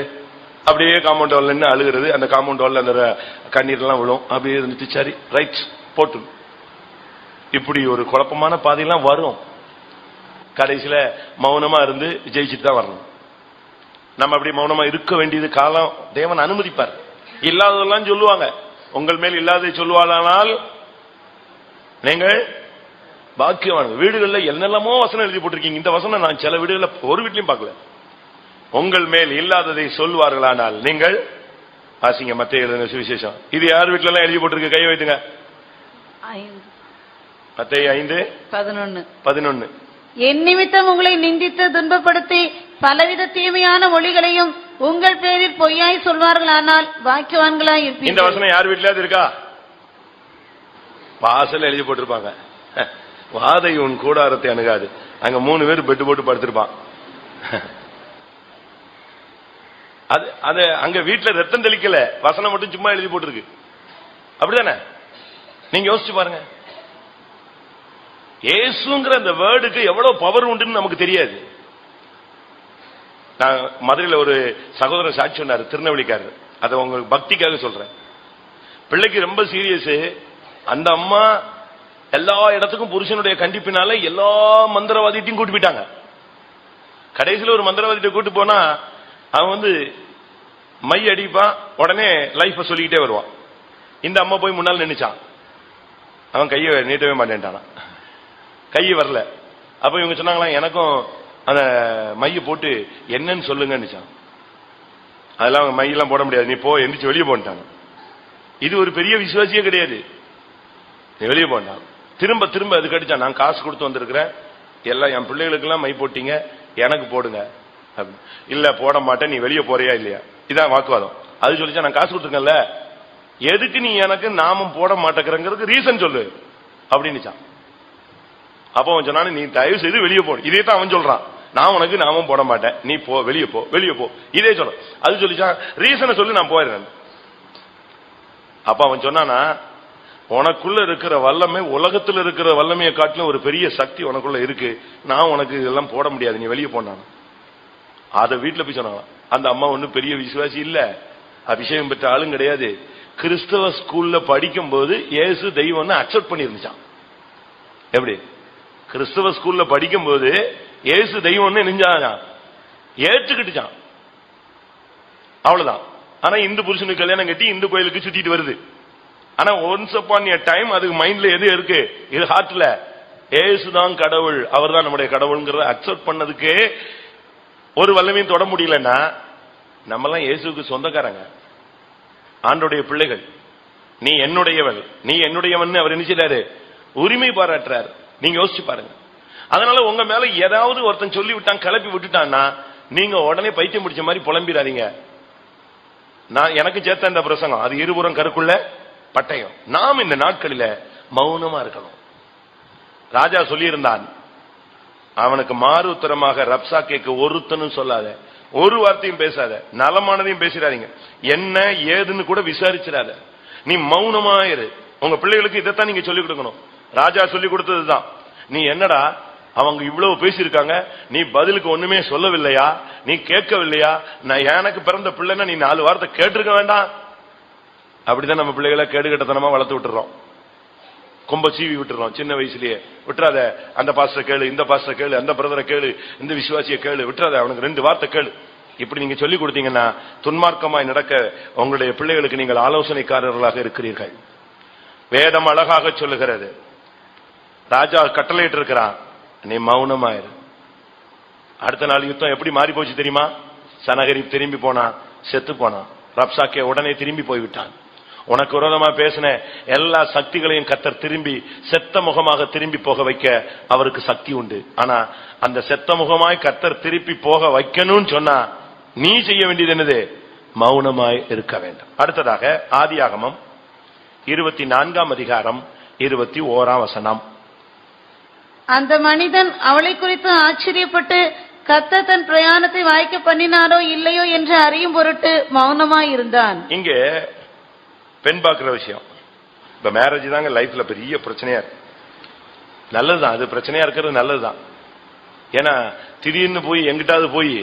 அப்படியே காம்பவுண்ட் வால்ல நின்று அழுகிறது, அந்த காம்பவுண்ட் வால்ல அந்த கண்ணீர் எல்லாம் விழும். அப்படியே இருந்துட்டு சரி ரைட் போட்டு இப்படி ஒரு குழப்பமான பாதையெல்லாம் வரும். கடைசியில மௌனமா இருந்து ஜெயிச்சுட்டு தான் வரணும். நம்ம அப்படி மௌனமா இருக்க வேண்டியது காலம் தேவன் அனுமதிப்பார். இல்லாததெல்லாம் சொல்லுவாங்க, உங்கள் மேல் இல்லாததை சொல்லுவாளானால் நீங்கள் பாக்கியவான். வீடுகளில் என்னெல்லாமோ வசனம் எழுதி போட்டிருக்கீங்க. இந்த வசனம் நான் சில வீடுகளில் ஒரு வீட்லையும் பார்க்கல. உங்கள் மேல் இல்லாததை சொல்வார்களானால் நீங்கள் வாசிங்க மத்தேயு எழுதின சுவிசேஷம். இது யார் வீட்டுல எல்லாம் எழுதி போட்டிருக்கு? கையை வைத்துங்க. மத்தேயு 5:11. என் நிமித்தம் உங்களை நிந்தித்து துன்பப்படுத்தி பலவித தீமையான மொழிகளையும் உங்கள் பேரில் பொய்யாய் சொல்வார்களானால் பாக்கியவான்களாய் இருப்பீர்கள். இந்த வசனம் யார் வீட்டிலாவது இருக்கா? வாசல் எழுதி போட்டிருப்பாங்க, வாதை உன் கூடாரத்தை அணுகாது. அங்க 3 பேர் பெட்டு போட்டு படுத்திருப்பான். அது அங்க வீட்டுல ரத்தம் தெளிக்கல, வசனம் மட்டும் சும்மா எழுதி போட்டிருக்கு. அப்படிதானே? நீங்க யோசிச்சு பாருங்க. இயேசுங்கிற அந்த வேர்டுக்கு எவ்வளவு பவர் உண்டுன்னு நமக்கு தெரியாது. நான் மதுரையில் ஒரு சகோதரர் சாட்சி சொன்னார், திருநெல்வேலிக்காரர். அதை உங்களுக்கு பக்திக்காக சொல்றேன். பிள்ளைக்கு ரொம்ப சீரியஸ். அந்த அம்மா எல்லா இடத்துக்கும் புருஷனுடைய கண்டிப்பினால எல்லா மந்திரவாதிட்டையும் கூட்டு போயிட்டாங்க. கடைசியில் ஒரு மந்திரவாதிட்ட கூட்டு போனா அவன் மை அடிப்பான், உடனே லைஃப சொல்லிக்கிட்டே வருவான். இந்த அம்மா போய் முன்னால் நின்னுச்சான், அவன் கையை நீட்டவே மாட்டேன்ட்டான், கையை வரல. அப்ப இவங்க சொன்னாங்களாம், எனக்கும் அந்த மைய போட்டு என்னன்னு சொல்லுங்கன்னுச்சான். அதெல்லாம் அவங்க மையெல்லாம் போட முடியாது, நீ போ எந்திரிச்சு வெளியே போன்ட்டாங்க. இது ஒரு பெரிய விசுவாசியே கிடையாது, நீ வெளியே போன்ட்டான். திரும்ப திரும்ப அது கடிச்சான், நான் காசு கொடுத்து வந்திருக்கிறேன், எல்லாம் என் பிள்ளைகளுக்கு எல்லாம் மை போட்டீங்க, எனக்கு போடுங்க. இல்ல போட மாட்டேன், நீ வெளியே போறியா இல்லையா, இதான் வாக்குவாதம். அது சொல்லிச்சா, நான் காசு கொடுத்துருக்கேன்ல, எதுக்கு நீ எனக்கு நாமம் போட மாட்டேங்கிறதுக்கு ரீசன் சொல்லு அப்படின்னுச்சான். அப்ப அவன் சொன்னான், நீ தயவு செய்து வெளியே போ. இதே தான் அவன் சொல்றான், நான் உனக்கு நாமம் போட மாட்டேன், நீ போ, வெளியே போ, வெளியே போ, இதே சொல்ல. அது சொல்லிச்சான், ரீசனை சொல்லி நான் போயிடுறேன். அப்ப அவன் சொன்னானா, உனக்குள்ள இருக்கிற வல்லமை உலகத்தில் இருக்கிற வல்லமையை காட்டிலும் ஒரு பெரிய சக்தி உனக்குள்ள இருக்கு, நான் உனக்கு இதெல்லாம் போட முடியாது, நீ வெளியே போனான். அத வீட்டுல போய் சொன்னாங்க. அந்த அம்மா ஒன்னும் பெரிய விசுவாசி இல்ல, அபிஷேகம் பெற்ற ஆளும் கிடையாது. கிறிஸ்தவ ஸ்கூல்ல படிக்கும் போது இயேசு தெய்வம்னு அக்செப்ட் பண்ணி இருந்துச்சான். எப்படி? கிறிஸ்தவ ஸ்கூல்ல படிக்கும் போது இயேசு தெய்வம்னு நெஞ்சான், ஏற்றுக்கிட்டுச்சான். அவ்வளவுதான். ஆனா இந்து புருஷனுக்கு கல்யாணம் கட்டி இந்து கோயிலுக்கு சுத்திட்டு வருது. ஆனா ஒன்ஸ் அப்பான் எ டைம் அதுக்கு மைண்ட்ல எது இருக்கு? இது ஹார்ட்ல ஏசுதான் கடவுள், அவர் தான் நம்முடைய கடவுள்ங்கிறத அக்செப்ட் பண்ணதுக்கு ஒரு வல்லமையும் தொட முடியலன்னா, நம்ம எல்லாம் இயேசுக்கு சொந்தக்காரங்க, ஆண்டோடைய பிள்ளைகள். நீ என்னுடையவள், நீ என்னுடையவன் அவர் நினைச்சாரு, உரிமை பாராட்டுறாரு. நீங்க யோசிச்சு பாருங்க. அதனால உங்க மேல ஏதாவது ஒருத்தன் சொல்லி விட்டான், கிளப்பி விட்டுட்டான்னா, நீங்க உடனே பைத்தியம் பிடிச்ச மாதிரி புலம்பிடாதீங்க. நான் எனக்கு சேர்த்த இந்த பிரசங்கம் அது இருபுறம் கருக்குள்ள பட்டயம். நாம் இந்த நாட்களில மௌனமா இருக்கணும். ராஜா சொல்லியிருந்தான், அவனுக்கு மாறு உத்தரமாக ரப்சாக்கேக்கு ஒருத்தனும் சொல்லாத, ஒரு வார்த்தையும் பேசாத, நலமானதையும் பேசிடாதீங்க, என்ன ஏதுன்னு கூட விசாரிச்சிடாத, நீ மௌனமா இரு. உங்க பிள்ளைகளுக்கு இதைத்தான் நீங்க சொல்லிக் கொடுக்கணும். ராஜா சொல்லிக் கொடுத்ததுதான். நீ என்னடா அவங்க இவ்வளவு பேசியிருக்காங்க, நீ பதிலுக்கு ஒண்ணுமே சொல்லவில்லையா, நீ கேட்கவில்லையா, நான் எனக்கு பிறந்த பிள்ளைன்னா நீ 4 வார்த்தை கேட்டிருக்க வேண்டாம். அப்படிதான் நம்ம பிள்ளைகளை கேடுகட்டத்தனமா வளர்த்து விட்டுறோம், கொம்ப சீவி விட்டுறோம் சின்ன வயசுலயே. விட்டுறாத, அந்த பாஸ்டர் கேளு, இந்த பாஸ்டர் கேளு, அந்த பிரதரை கேளு, இந்த விசுவாசிய கேளு, விட்டுறாத, அவனுக்கு 2 வார்த்தை கேளு. இப்படி நீங்க சொல்லிக் கொடுத்தீங்கன்னா துன்மார்க்கமாய் நடக்க உங்களுடைய பிள்ளைகளுக்கு நீங்கள் ஆலோசனைக்காரர்களாக இருக்கிறீர்கள். வேதம் அழகாக சொல்லுகிறது. ராஜா கட்டளையிட்டு இருக்கிறான், நீ மௌனமாயிரு. அடுத்த நாள் யுத்தம் எப்படி மாறி போச்சு தெரியுமா? சனகரிப் திரும்பி போனான், செத்து போனான். ரப்சாக்கே உடனே திரும்பி போய்விட்டான். உனக்கு விரோதமா பேசின எல்லா சக்திகளையும் கர்த்தர் திரும்பி செத்த முகமாக திரும்பி போக வைக்க அவருக்கு சக்தி உண்டு. ஆனா அந்த செத்த முகமாய் கர்த்தர் திருப்பி போக வைக்கணும்னு சொன்னா நீ செய்ய வேண்டியது என்னது? மௌனமாய் இருக்க வேண்டும். அடுத்ததாக ஆதியாகமம் 24ஆம் அதிகாரம் 21ஆம் வசனம். அந்த மனிதன் அவளை குறித்து ஆச்சரியப்பட்டு கர்த்தர் தன் பிரயாணத்தை வாய்க்க பண்ணினாரோ இல்லையோ என்று அறியும் பொருட்டு மௌனமாய் இருந்தான். இங்கே பெண் பார்க்கிற விஷயம், இப்ப மேரேஜ் தாங்க லைஃப்ல பெரிய பிரச்சனையா இருக்கு. நல்லதுதான், அது பிரச்சனையா இருக்கிறது நல்லதுதான். ஏன்னா திடீர்னு போய் எங்கிட்டாவது போய்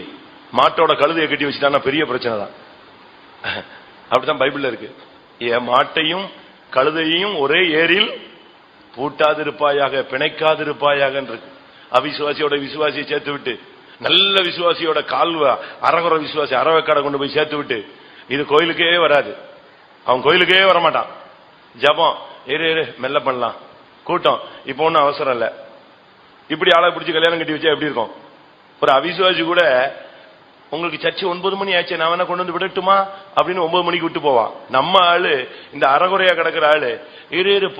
மாட்டோட கழுதையை கட்டி வச்சுட்டான்னா பெரிய பிரச்சனை தான். அப்படித்தான் பைபிள்ல இருக்கு. மாட்டையும் கழுதையையும் ஒரே ஏரில் பூட்டாதிருப்பாயாக, பிணைக்காதிருப்பாயாக இருக்கு. அவிசுவாசியோட விசுவாசியை சேர்த்து விட்டு, நல்ல விசுவாசியோட அரகுற விசுவாசி அறவைக்காடை கொண்டு போய் சேர்த்து விட்டு, இது கோயிலுக்கே வராது. அவன் கோயிலுக்கே வரமாட்டான். ஜபம் மெல்ல பண்ணலாம், கூட்டம் இப்ப ஒன்னும் அவசரம் இல்ல. இப்படி ஆளை பிடிச்சி கல்யாணம் கட்டி வச்சா எப்படி இருக்கும்? ஒரு அவிசுவாசி கூட உங்களுக்கு சர்ச்சை 9 மணி ஆச்சு, நான் வேணா கொண்டு வந்து விடட்டுமா அப்படின்னு 9 மணிக்கு விட்டு போவான். நம்ம ஆளு இந்த அறகுறையா கிடக்கிற ஆளு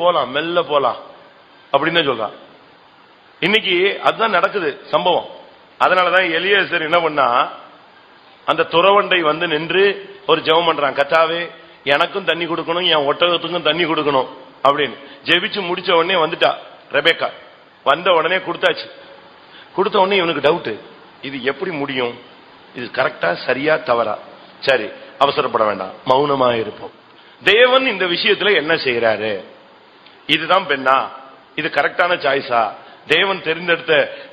போலாம், மெல்ல போலாம் அப்படின்னு சொல்றான். இன்னைக்கு அதுதான் நடக்குது சம்பவம். அதனாலதான் எலியேசர் என்ன பண்ணா, அந்த துறவண்டை வந்து நின்று ஒரு ஜெபம் பண்றான். கர்த்தாவே எனக்கும் தண்ணி கொடுக்கணும், என் ஒட்டகத்துக்கும் தண்ணி கொடுக்கணும் அப்படின்னு ஜெபிச்சு முடிச்ச உடனே வந்துட்டா ரெபேக்கா. வந்த உடனே கொடுத்தாச்சு. கொடுத்த உடனே இவனுக்கு டவுட், இது எப்படி முடியும், இது கரெக்டா சரியா தவறா? சரி, அவசரப்பட வேண்டாம், மௌனமா இருப்போம். தேவன் இந்த விஷயத்துல என்ன செய்யறாரு, இதுதான் பெண்ணா, இது கரெக்டான சாய்ஸா, தேவன் தெரிந்தெடுத்த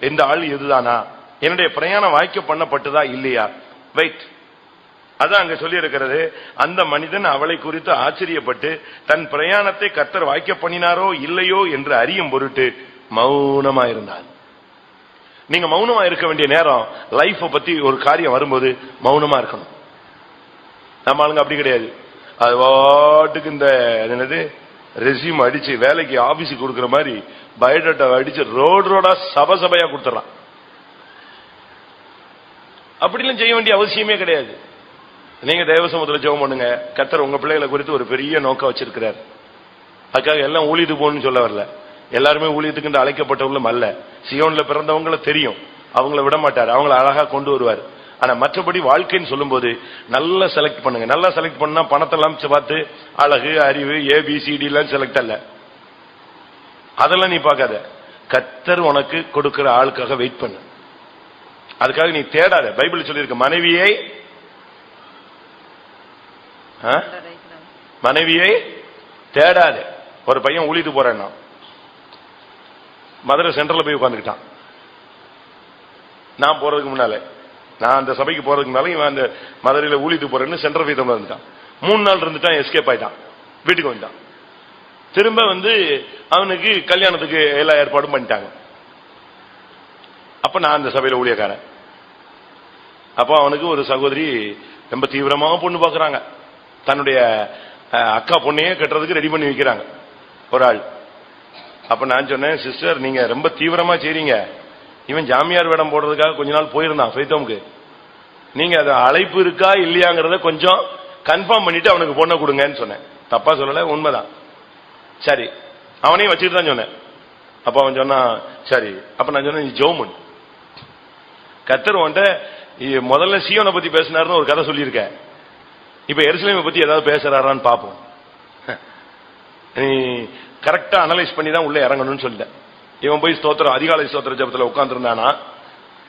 இந்த ஆள் இதுதானா, என்னுடைய பிரயாணம் வாய்க்க பண்ணப்பட்டதா இல்லையா? வெயிட். அதான் அங்க சொல்லி இருக்கிறது, அந்த மனிதன் அவளை குறித்து ஆச்சரியப்பட்டு தன் பிரயாணத்தை கர்த்தர் வாய்க்க பண்ணினாரோ இல்லையோ என்று அறியும் பொருட்டு மௌனமா இருந்தான். நீங்க மௌனமா இருக்க வேண்டிய நேரம், லைஃப் பத்தி ஒரு காரியம் வரும்போது மௌனமா இருக்கணும். நம்ம ஆளுங்க அப்படி கிடையாது. அது வாட்டுக்கு இந்த என்னது ரெசியூம் அடிச்சு வேலைக்கு ஆபீஸுக்கு கொடுக்கிற மாதிரி பயோடேட்டா அடிச்சு ரோடா சபையா கொடுத்துறான். அப்படிலாம் செய்ய வேண்டிய அவசியமே கிடையாது. நீங்க தேவசமூகத்துல ஜெபம் பண்ணுங்க. கர்த்தர் உங்க பிள்ளைகளை குறித்து ஒரு பெரிய நோக்கம் வச்சிருக்கிறார். அதுக்காக எல்லாம் ஊழியத்துக்கு போகணும்னு சொல்ல வரல. எல்லாருமே ஊழியத்துக்கு அழைக்கப்பட்டவங்களும் அல்ல. சியோன்ல பிறந்தவங்கள தெரியும், அவங்கள விட மாட்டார், அவங்கள அழகா கொண்டு வருவார். ஆனா மற்றபடி வாழ்க்கைன்னு சொல்லும் போது நல்லா செலக்ட் பண்ணுங்க. நல்லா செலக்ட் பண்ணா பணத்தை எல்லாம் பார்த்து அழகு, அறிவு, ABCD எல்லாம் செலக்ட் அல்ல. அதெல்லாம் நீ பார்க்காத. கர்த்தர் உனக்கு கொடுக்கிற ஆளுக்காக வெயிட் பண்ணு. அதுக்காக நீ தேடாத. பைபிள் சொல்லியிருக்க மனைவியை தேடாத. ஒரு பையன் ஊழிட்டு போறேன்னா மதுரை சென்ட்ரல்ல போய் உட்காந்துக்கிட்டான். நான் போறதுக்கு முன்னால, நான் அந்த சபைக்கு போறதுக்கு முன்னால இவன் அந்த மதுரையில ஊழிட்டு போறேன்னு சென்ட்ரல் வீதம் இருந்துட்டான். 3 நாள் இருந்துட்டான், எஸ்கேப் ஆயிட்டான், வீட்டுக்கு வந்துட்டான். திரும்ப வந்து அவனுக்கு கல்யாணத்துக்கு எல்லா ஏற்பாடும் பண்ணிட்டாங்க. அப்ப நான் அந்த சபையில ஊழியக்காரன். அப்போ அவனுக்கு ஒரு சகோதரி ரொம்ப தீவிரமாக பொண்ணு பாக்குறாங்க. தன்னுடைய அக்கா பொண்ணையே கட்டுறதுக்கு ரெடி பண்ணி வைக்கிறாங்க ஒரு ஆள். அப்ப நான் சொன்னேன், சிஸ்டர் நீங்க ரொம்ப தீவிரமா செய்றீங்க. இவன் ஜாமியார் வேடம் போடுறதுக்காக கொஞ்ச நாள் போயிருந்தான் ஃபைத்தோமுக்கு. நீங்க அது அழைப்பு இருக்கா இல்லையாங்கிறத கொஞ்சம் கன்ஃபார்ம் பண்ணிட்டு அவனுக்கு பொண்ணை கொடுங்கன்னு சொன்னேன். தப்பா சொல்லல, உண்மைதான். சரி, அவனையும் வச்சுட்டு தான் சொன்னேன். அப்ப அவன் சொன்னா சரி. அப்ப நான் சொன்னேன், நீ ஜோமன் கர்த்தர் உன்கிட்ட முதல்ல சீயோனை பத்தி பேசினாருன்னு ஒரு கதை சொல்லியிருக்க. இப்ப எருசலேமை பத்தி ஏதாவது பேசுறாரான்னு பாப்போம். நீ கரெக்டா அனலைஸ் பண்ணி தான் உள்ள இறங்கணும்னு சொல்லிட்டேன். இவன் போய் ஸ்தோத்திரம், அதிகாலை ஸ்தோத்திர ஜபத்துல உட்கார்ந்து இருந்தானா,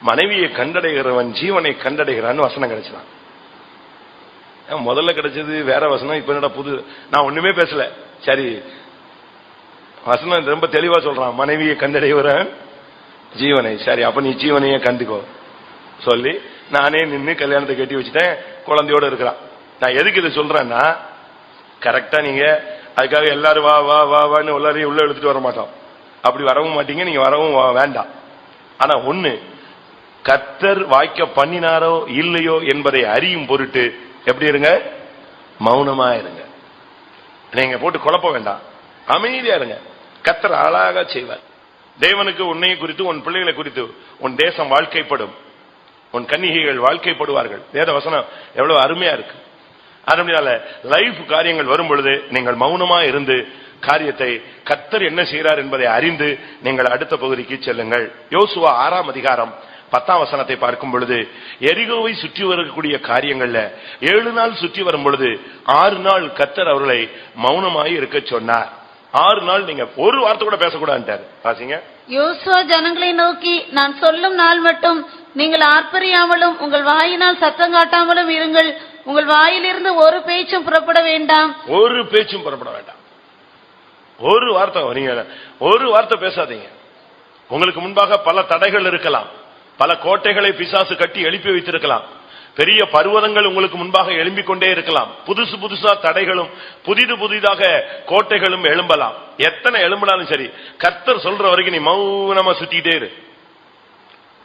மனைவியை கண்டடைகிறவன் ஜீவனை கண்டடைகிறான்னு வசனம் கிடைச்சான். முதல்ல கிடைச்சது வேற வசனம், இப்ப என்னடா புது? நான் ஒண்ணுமே பேசல. சரி, வசனம் ரொம்ப தெளிவா சொல்றான், மனைவியை கண்டடைகிறவன் ஜீவனை. சரி, அப்ப நீ ஜீவனையே கண்டுக்கோ சொல்லி நானே நின்று கல்யாணத்தை கட்டி வச்சுட்டேன். குழந்தையோட இருக்கிறான். நான் எதுக்கு இதை சொல்றேன்னா, கரெக்டா நீங்க அதுக்காக எல்லாரும் வா வா வா வான்னு எல்லாரையும் உள்ள எடுத்துட்டு வர மாட்டோம். அப்படி வரவும் மாட்டீங்க, நீங்க வரவும் வேண்டாம். ஆனா ஒண்ணு, கர்த்தர் வாய்க்க பண்ணினாரோ இல்லையோ என்பதை அறியும் பொருட்டு எப்படி இருங்க? மௌனமா இருங்க. நீங்க போட்டு குழப்ப வேண்டாம், அமைதியா இருங்க. கர்த்தர் அழகா செய்வார். தேவனுக்கு உன்னை குறித்து, உன் பிள்ளைகளை குறித்து, உன் தேசம் வாழ்க்கைப்படும், உன் கன்னிகைகள் வாழ்க்கைப்படுவார்கள். வேத வசனம் எவ்வளவு அருமையா இருக்கு. அதனால லைஃப் காரியங்கள் வரும் பொழுது நீங்கள் மௌனமா இருந்து காரியத்தை கர்த்தர் என்ன செய்கிறார் என்பதை அறிந்து நீங்கள் அடுத்த பகுதிக்கு செல்லுங்கள். யோசுவா 6ஆம் அதிகாரம் 10ஆம் வசனத்தை பார்க்கும் பொழுது, எரிகோவை சுற்றி வரக்கூடிய காரியங்கள்ல 7 நாள் சுற்றி வரும் பொழுது 6 நாள் கர்த்தர் அவர்களை மௌனமாய் இருக்க சொன்னார். 6 நாள் நீங்க ஒரு வார்த்தை கூட பேசக்கூடாது. வாசிங்க. யோசுவா ஜனங்களை நோக்கி, நான் சொல்லும் நாள் மட்டும் நீங்கள் ஆர்ப்பரியாமலும் உங்கள் வாயினால் சத்தம் காட்டாமலும் இருங்கள். உங்கள் வாயிலிருந்து ஒரு பேச்சும் புறப்பட வேண்டாம். ஒரு பேச்சும் புறப்பட வேண்டாம். ஒரு வார்த்தை, நீங்க ஒரு வார்த்தை பேசாதீங்க. உங்களுக்கு முன்பாக பல தடைகள் இருக்கலாம், பல கோட்டைகளை பிசாசு கட்டி எழுப்பி வைத்திருக்கலாம், பெரிய பர்வதங்கள் உங்களுக்கு முன்பாக எழும்பிக் கொண்டே இருக்கலாம், புதுசு புதுசா தடைகளும் புதிதாக கோட்டைகளும் எழும்பலாம். எத்தனை எழும்பினாலும் சரி, கர்த்தர் சொல்ற வரைக்கும் நீ மௌனமா சுத்திட்டே இரு,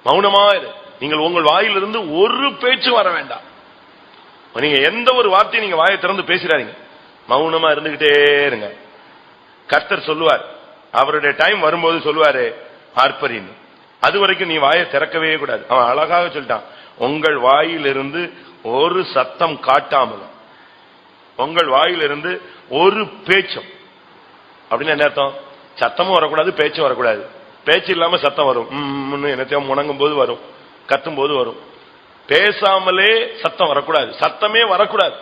மௌனமா இரு. நீங்கள் உங்கள் வாயிலிருந்து ஒரு பேச்சு வர வேண்டாம். நீங்க எந்த ஒரு வார்த்தையும் நீங்க வாயை திறந்து பேசுறாங்க, மௌனமா இருந்துகிட்டே இருங்க. கர்த்தர் சொல்லுவார், அவருடைய டைம் வரும்போது சொல்லுவாரு ஆர்ப்பரின்னு. அது வரைக்கும் நீ வாயை திறக்கவே கூடாது. அவன் அழகாக சொல்லிட்டான், உங்கள் வாயிலிருந்து ஒரு சத்தம் காட்டாமல், உங்கள் வாயிலிருந்து ஒரு பேச்சும். அப்படின்னு என்ன அர்த்தம்? சத்தமும் வரக்கூடாது, பேச்சும் வரக்கூடாது. பேச்சு இல்லாம சத்தம் வரும், என்னத்தையும் முணங்கும் போது வரும், கத்தும் போது வரும். பேசாமலே சத்தம் வரக்கூடாது, சத்தமே வரக்கூடாது.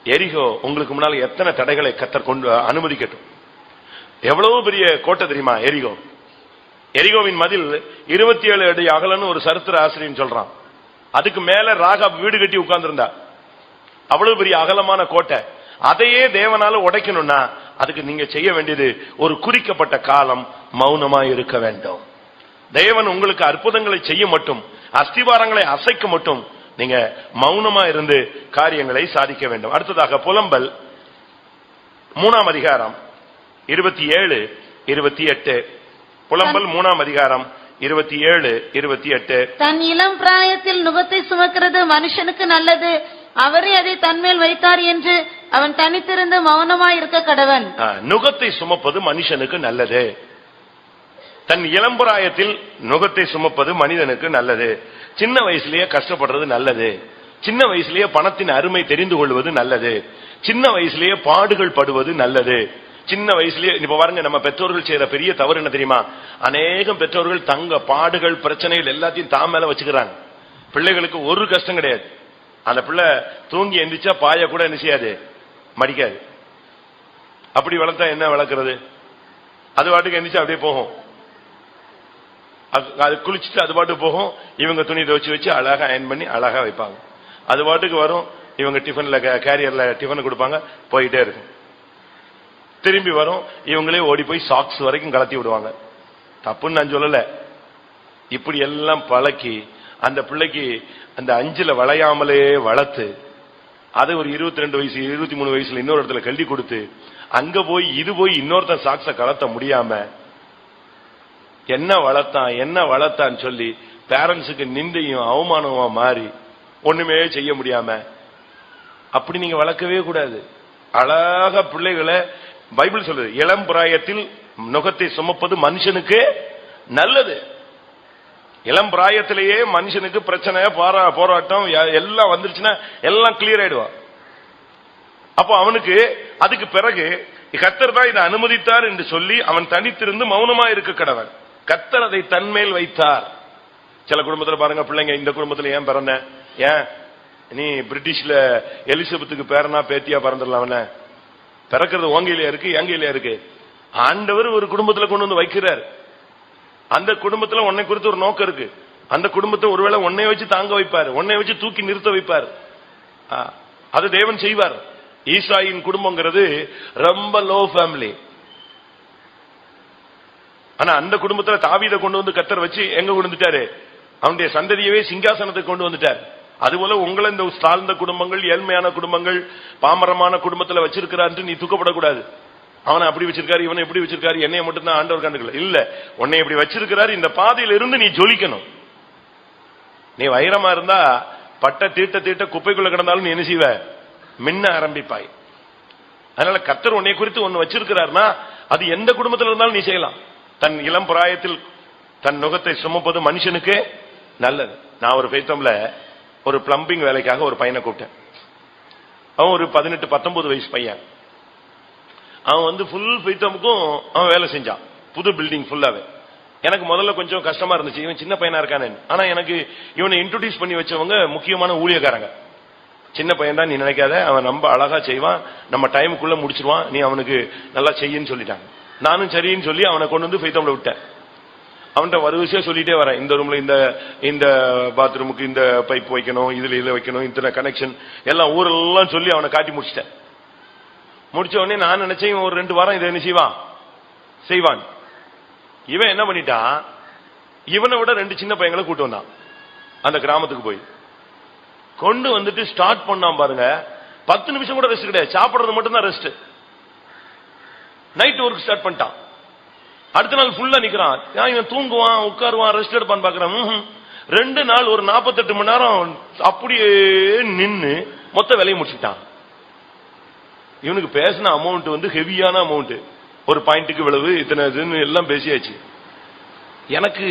எரிகோ உங்களுக்கு முன்னால் எத்தனை தடைகளை கர்த்தர் கொண்டு அனுமதிக்கட்டும். எவ்வளவு பெரிய கோட்டை தெரியுமா எரிகோ? எரிகோவின் மதில் 27 அடி அகலன்னு ஒரு சரித்திர ஆசிரியர் சொல்றான். அதுக்கு மேல ராகாப் வீடு கட்டி உட்கார்ந்து இருந்தா. அவ்வளவு பெரிய அகலமான கோட்டை. அதையே தேவனால உடைக்கணும்னா அதுக்கு நீங்க செய்ய வேண்டியது ஒரு குறிக்கப்பட்ட காலம் மௌனமா இருக்க வேண்டும். தேவன் உங்களுக்கு அற்புதங்களை செய்ய மட்டும், அஸ்திவாரங்களை அசைக்க மட்டும் நீங்க மௌனமா இருந்து காரியங்களை சாதிக்க வேண்டும். அடுத்ததாக புலம்பல் 3ஆம் அதிகாரம் 27, 28. புலம்பல் 3ஆம் அதிகாரம் 27, 28. தன் இளம் பிராயத்தில் நுகத்தை சுமக்கிறது மனுஷனுக்கு நல்லது, அவரே அதை தன்மேல் வைத்தார் என்று அவன் தனித்திருந்து மௌனமாய் இருக்க கடவன். நுகத்தை சுமப்பது மனுஷனுக்கு நல்லது. தன் இளம்பிராயத்தில் நுகத்தை சுமப்பது மனிதனுக்கு நல்லது. சின்ன வயசுலயே கஷ்டப்படுறது நல்லது, சின்ன வயசுலயே பணத்தின் அருமை தெரிந்து கொள்வது நல்லது, சின்ன வயசுலயே பாடுகள் படுவது நல்லது. சின்ன வயசுலயே இப்ப பாருங்க, நம்ம பெற்றோர்கள் செய்யற பெரிய தவறு என்ன தெரியுமா? அநேகம் பெற்றோர்கள் தங்க பாடுகள் பிரச்சனைகள் எல்லாத்தையும் தாம் மேல வச்சுக்கிறாங்க. பிள்ளைகளுக்கு ஒரு கஷ்டம் கிடையாது. அந்த பிள்ளை தூங்கி எந்திரிச்சா பாய கூட என்ன செய்யாது, மடிக்காது. அப்படி வளர்த்தா என்ன வளர்க்கறது? அது பாட்டுக்கு எந்திரிச்சா அப்படியே போகும், அது குளிச்சுட்டு அது பாட்டு போகும். இவங்க துணி துவச்சு அழகா அயன் பண்ணி அழகா வைப்பாங்க. அது பாட்டுக்கு வரும், இவங்க டிஃபன்ல கேரியர்ல டிஃபன் கொடுப்பாங்க, போயிட்டே இருக்கும். திரும்பி வரும், இவங்களே ஓடி போய் சாக்ஸ் வரைக்கும் கலத்தி விடுவாங்க. தப்புன்னு நான் சொல்லல. இப்படி எல்லாம் பழக்கி அந்த பிள்ளைக்கு அந்த 5ல வளையாமலே வளர்த்து, அது ஒரு 22 வயசு 23 வயசுல இன்னொரு இடத்துல கல்வி கொடுத்து, அங்க போய் இது போய் இன்னொருத்தன் சாக்ஸ கலத்த முடியாம என்ன வளர்த்தான்னு சொல்லி பேரண்ட்ஸுக்கு நிந்தையும் அவமானமா மாறி ஒண்ணுமே செய்ய முடியாம, அப்படி நீங்க வளர்க்கவே கூடாது. அழகா பிள்ளைகளை பைபிள் சொல்லுது, இளம் பிராயத்தில் நுகத்தை சுமப்பது மனுஷனுக்கு நல்லது. இளம் பிராயத்திலேயே மனுஷனுக்கு பிரச்சனை போராட்டம் எல்லாம் வந்துருச்சுன்னா எல்லாம் கிளியர் ஆயிடுவான். அப்போ அவனுக்கு அதுக்கு பிறகு கர்த்தர் தான் இதை அனுமதித்தார் என்று சொல்லி அவன் தனித்திருந்து மௌனமா இருக்க கடவன். கர்த்தர் அதை தன்மேல் வைத்தார். சில குடும்பத்தில் பாருங்க, பிள்ளைங்க இந்த குடும்பத்தில் ஏன் பிறந்த, ஏன் நீ பிரிட்டிஷ்ல எலிசபெத்துக்கு பேரனா பேத்தியா பிறந்துடலாம், பிறக்கிறது ஓங்கையில இருக்கு எங்கையில இருக்கு. ஆண்டவர் ஒரு குடும்பத்தில் கொண்டு வந்து வைக்கிறார். அந்த குடும்பத்துல உன்னை குறித்து ஒரு நோக்கம் இருக்கு. அந்த குடும்பத்தை ஒருவேளை உன்னை வச்சு தாங்க வைப்பார், உன்னை வச்சு தூக்கி நிறுத்த வைப்பார். அது தேவன் செய்வார். ஈசாயின் குடும்பங்கிறது ரொம்ப லோ ஃபேமிலி. ஆனா அந்த குடும்பத்துல தாவீதை கொண்டு வந்து கர்த்தர் வச்சு எங்க கொண்டு வந்துட்டாரு, அவனுடைய சந்ததியவே சிங்காசனத்தை கொண்டு வந்துட்டார். அதுபோல உங்களை இந்த தாழ்ந்த குடும்பங்கள், ஏழ்மையான குடும்பங்கள், பாமரமான குடும்பத்துல வச்சிருக்கிறார் நீ தூக்கப்படக்கூடாது. அவனை அப்படி வச்சிருக்காரு, இவனை எப்படி வச்சிருக்காரு, என்னைய மட்டும் தான் ஆண்டவர் கண்டுக்கல. இல்ல, உன்னை இப்படி வச்சிருக்கிறாரு, இந்த பாதையில இருந்து நீ ஜொலிக்கணும். நீ வைரமா இருந்தா பட்ட தீட்ட குப்பைக்குள்ள கிடந்தாலும் நீ என்ன செய்வ, மின்ன ஆரம்பிப்பாய். அதனால கர்த்தர் உன்னை குறித்து ஒன்னு வச்சிருக்கிறார்னா அது எந்த குடும்பத்தில் இருந்தாலும் நீ செய்யலாம். தன் இளம் பிராயத்தில் தன் நுகத்தை சுமப்பது மனுஷனுக்கு நல்லது. நான் ஒரு ஃபேத்தம்ல ஒரு பிளம்பிங் வேலைக்காக ஒரு பையனை கூப்பிட்டேன். அவன் ஒரு 18-19 வயசு பையன். அவன் வந்து ஃபுல் ஃபைத்தமுக்கும் அவன் வேலை செஞ்சான், புது பில்டிங் ஃபுல்லாவே. எனக்கு முதல்ல கொஞ்சம் கஷ்டமா இருந்துச்சு, இவன் சின்ன பையனா இருக்கானே. ஆனா எனக்கு இவனை இன்ட்ரோடியூஸ் பண்ணி வச்சவங்க முக்கியமான ஊழியக்காரங்க. சின்ன பையன் தான் நீ நினைக்காத, அவன் ரொம்ப அழகா செய்வான், நம்ம டைமுக்குள்ள முடிச்சிருவான், நீ அவனுக்கு நல்லா செய்யின்னு சொல்லிட்டாங்க. நானும் சரின்னு சொல்லி அவனை கொண்டு வந்து ஃபைத்தம்ல விட்டேன். அவன்கிட்ட வரிசையா சொல்லிட்டே வரேன், இந்த ரூம்ல இந்த பாத்ரூமுக்கு இந்த பைப் வைக்கணும், இதுல வைக்கணும், இத்தனை கனெக்ஷன் எல்லாம் ஊரெல்லாம் சொல்லி அவனை காட்டி முடிச்சிட்டேன். முடிச்ச உடனே நான் நினைச்சேன் ஒரு 2 வாரம் இதை என்ன செய்வான். இவன் என்ன பண்ணிட்டான், இவனை விட 2 சின்ன பையங்களை கூட்டு வந்தான். அந்த கிராமத்துக்கு போய் கொண்டு வந்துட்டு ஸ்டார்ட் பண்ணான் பாருங்க. 10 நிமிஷம் கூட ரெஸ்ட் கிடையாது, சாப்பிடுறது மட்டும் தான் ரெஸ்ட். நைட் ஒர்க் ஸ்டார்ட் பண்ணிட்டான். அடுத்த நாள் ஃபுல்லா நிக்கிறான். இவன் தூங்குவான், உட்காருவான், ரெஸ்ட் எடுப்பான்னு பாக்குறான். 2 நாள் ஒரு 48 மணி நேரம் அப்படியே நின்னு மொத்த வேலையை முடிச்சுட்டான். இவனுக்கு பேசின அமௌண்ட் வந்து ஹெவியான அமௌண்ட். ஒரு பாயிண்ட்டுக்கு விளைவு இத்தனை எல்லாம் பேசியாச்சு. எனக்கு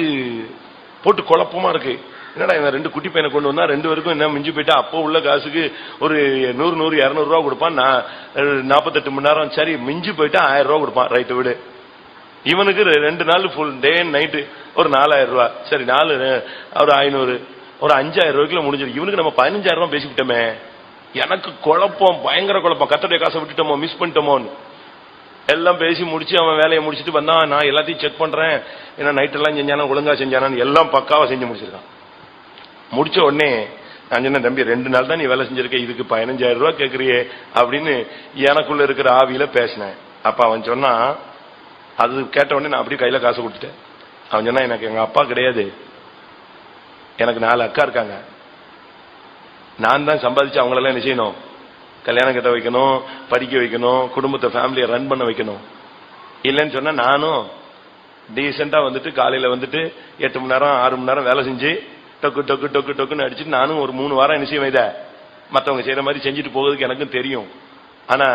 போட்டு குழப்பமா இருக்கு. என்னடா இவன் 2 குட்டி பையனை கொண்டு வந்தா 2 பேருக்கும் என்ன மிஞ்சி போயிட்டா அப்போ உள்ள காசுக்கு ஒரு 100-200 ரூபா கொடுப்பான். 48 மணி நேரம் சரி மிஞ்சி போயிட்டா 1000 ரூபா கொடுப்பான். ரைட்டு விடு. இவனுக்கு 2 நாள் ஃபுல் டே நைட்டு ஒரு 4000 ரூபா. சரி 4 ஒரு 500 ஒரு 5000 ரூபாய்க்குள்ள முடிஞ்சிருக்கு. இவனுக்கு நம்ம 15000 ரூபாய் பேசிக்கிட்டோமே. எனக்கு குழப்பம், பயங்கர குழப்பம். கத்தருடைய காசை விட்டுட்டோமோ, மிஸ் பண்ணிட்டோமோன்னு எல்லாம் பேசி முடிச்சு அவன் வேலையை முடிச்சுட்டு வந்தான். நான் எல்லாத்தையும் செக் பண்றேன், ஏன்னா நைட் எல்லாம் செஞ்சானா ஒழுங்கா செஞ்சானான்னு எல்லாம் பக்காவா செஞ்சு முடிச்சிருக்கான். முடிச்ச உடனே நான் சொன்ன, தம்பி 2 நாள் தான் நீ வேலை செஞ்சிருக்க, இதுக்கு 15000 ரூபாய் கேட்கறியே அப்படின்னு எனக்குள்ள இருக்கிற ஆவியில பேசினேன். அப்ப அவன் சொன்னா, அது கேட்ட உடனே நான் அப்படியே கையில காசு கொடுத்துட்டேன். அவன் சொன்னா, எனக்கு எங்க அப்பா கிடையாது, எனக்கு 4 அக்கா இருக்காங்க, நான் தான் சம்பாதிச்சு அவங்களெல்லாம் என்ன செய்யணும், கல்யாணம் கட்ட வைக்கணும், படிக்க வைக்கணும், குடும்பத்தை ஃபேமிலியை ரன் பண்ண வைக்கணும். இல்லைன்னு சொன்னா நானும் டீசெண்டா வந்துட்டு காலையில வந்துட்டு 8 மணி நேரம் 6 மணி நேரம் வேலை செஞ்சு டொக்கு டொக்கு டொக்கு டொக்குன்னு அடிச்சுட்டு நானும் ஒரு 3 வாரம் என்ன செய்வேன், இதை மற்றவங்க செய்யற மாதிரி செஞ்சுட்டு போகிறதுக்கு எனக்கும் தெரியும். ஆனா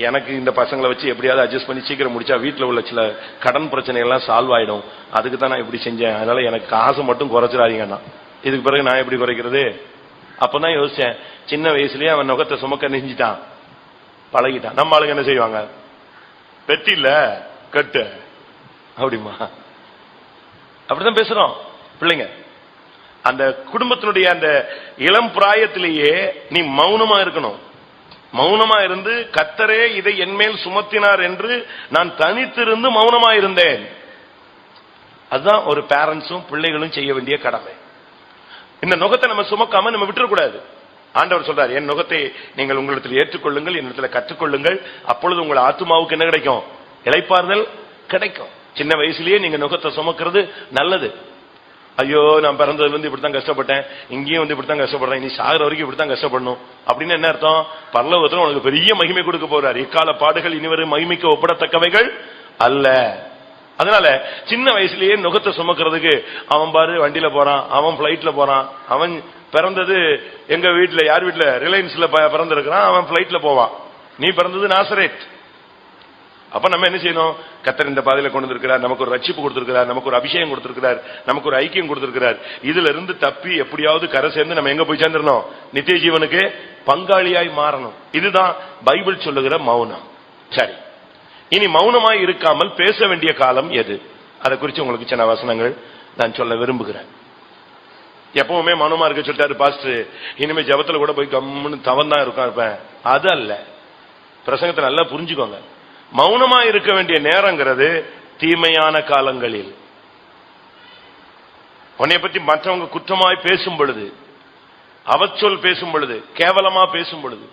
எனக்கு இந்த பசங்களை வச்சு எப்படியாவது அட்ஜஸ்ட் பண்ணி சீக்கிரம் முடிச்சா வீட்டில் உள்ள சில கடன் பிரச்சனை எல்லாம் சால்வ் ஆயிடும். அதுக்கு தான் நான் இப்படி செஞ்சேன். அதனால எனக்கு காசு மட்டும் குறைச்சிடாதீங்கன்னா. இதுக்கு பிறகு நான் எப்படி குறைக்கிறது? அப்பதான் யோசிச்சேன், சின்ன வயசுலயே அவன் நுகத்தை சுமக்க நெஞ்சிட்டான், பழகிட்டான். நம்ம ஆளுங்க என்ன செய்வாங்க, பெட்டி இல்ல கட்டு அப்படிமா, அப்படிதான் பேசுறோம் பிள்ளைங்க. அந்த குடும்பத்தினுடைய அந்த இளம் பிராயத்திலேயே நீ மௌனமா இருக்கணும். மௌனமா இருந்து கர்த்தரே இதை என்மேல் சுமத்தினார் என்று நான் தனித்திருந்து மௌனமா இருந்தேன். அதுதான் ஒரு பேரண்ட்ஸும் பிள்ளைகளும் செய்ய வேண்டிய கடமை. இந்த நுகத்தை நம்ம சுமக்காம நம்ம விட்டுறக்கூடாது. ஆண்டவர் சொல்றார், என் நுகத்தை நீங்கள் உங்களிடத்தில் ஏற்றுக்கொள்ளுங்கள், என்னிடத்தில் கற்றுக்கொள்ளுங்கள், அப்பொழுது உங்கள் ஆத்துமாவுக்கு என்ன கிடைக்கும், இளைப்பாறுதல் கிடைக்கும். சின்ன வயசுலயே நீங்க நுகத்தை சுமக்கிறது நல்லது. ஐயோ நான் பிறந்ததுல இருந்து இப்படித்தான் கஷ்டப்பட்டேன், இங்கேயும் வந்து இப்படித்தான் கஷ்டப்படுறேன், நீ சாகிற வரைக்கும் இப்படித்தான் கஷ்டப்படணும் அப்படின்னு என்ன அர்த்தம்? பரலோகத்துல உனக்கு பெரிய மகிமை கொடுக்க போறார். இக்கால பாடுகள் இனிவரும் மகிமைக்கு ஒப்பிடத்தக்கவைகள் அல்ல. அதனால சின்ன வயசுலயே நுகத்தை சுமக்கிறதுக்கு, அவன் பாரு வண்டியில போறான், அவன் பிளைட்ல போறான், அவன் பிறந்தது எங்க வீட்டுல, யார் வீட்டுல, ரிலையன்ஸ்ல பிறந்திருக்கிறான், அவன் பிளைட்ல போவான், நீ பிறந்தது நாசரேத். அப்ப நம்ம என்ன செய்யணும், கர்த்தர் இந்த பாதையில கொண்டு வந்திருக்கிறார், நமக்கு ஒரு ரட்சிப்பு கொடுத்திருக்கிறார், நமக்கு ஒரு அபிஷேகம் கொடுத்திருக்கிறார், நமக்கு ஒரு ஐக்கியம் கொடுத்திருக்கிறார். இதுல இருந்து தப்பி எப்படியாவது கரை சேர்ந்து நம்ம எங்க போய் சேர்ந்துடணும், நித்திய ஜீவனுக்கு பங்காளியாய் மாறணும். இதுதான் பைபிள் சொல்லுகிற மௌனம். சரி, இனி மௌனமாய் இருக்காமல் பேச வேண்டிய காலம் எது? அதை குறித்து உங்களுக்கு சின்ன வசனங்கள் நான் சொல்ல விரும்புகிறேன். எப்பவுமே மௌனமா இருக்க சொல்லிட்டாரு பாஸ்டர், இனிமே ஜபத்துல கூட போய் கம்முன்னு தவந்தான் இருப்பேன், அது அல்ல. பிரசங்கத்தை நல்லா புரிஞ்சுக்கோங்க. மௌனமா இருக்க வேண்டிய நேரங்கிறது தீமையான காலங்களில், உன்னை பற்றி மற்றவங்க குற்றமாய் பேசும் பொழுது, அவச்சொல் பேசும் பொழுது, கேவலமா பேசும் பொழுது,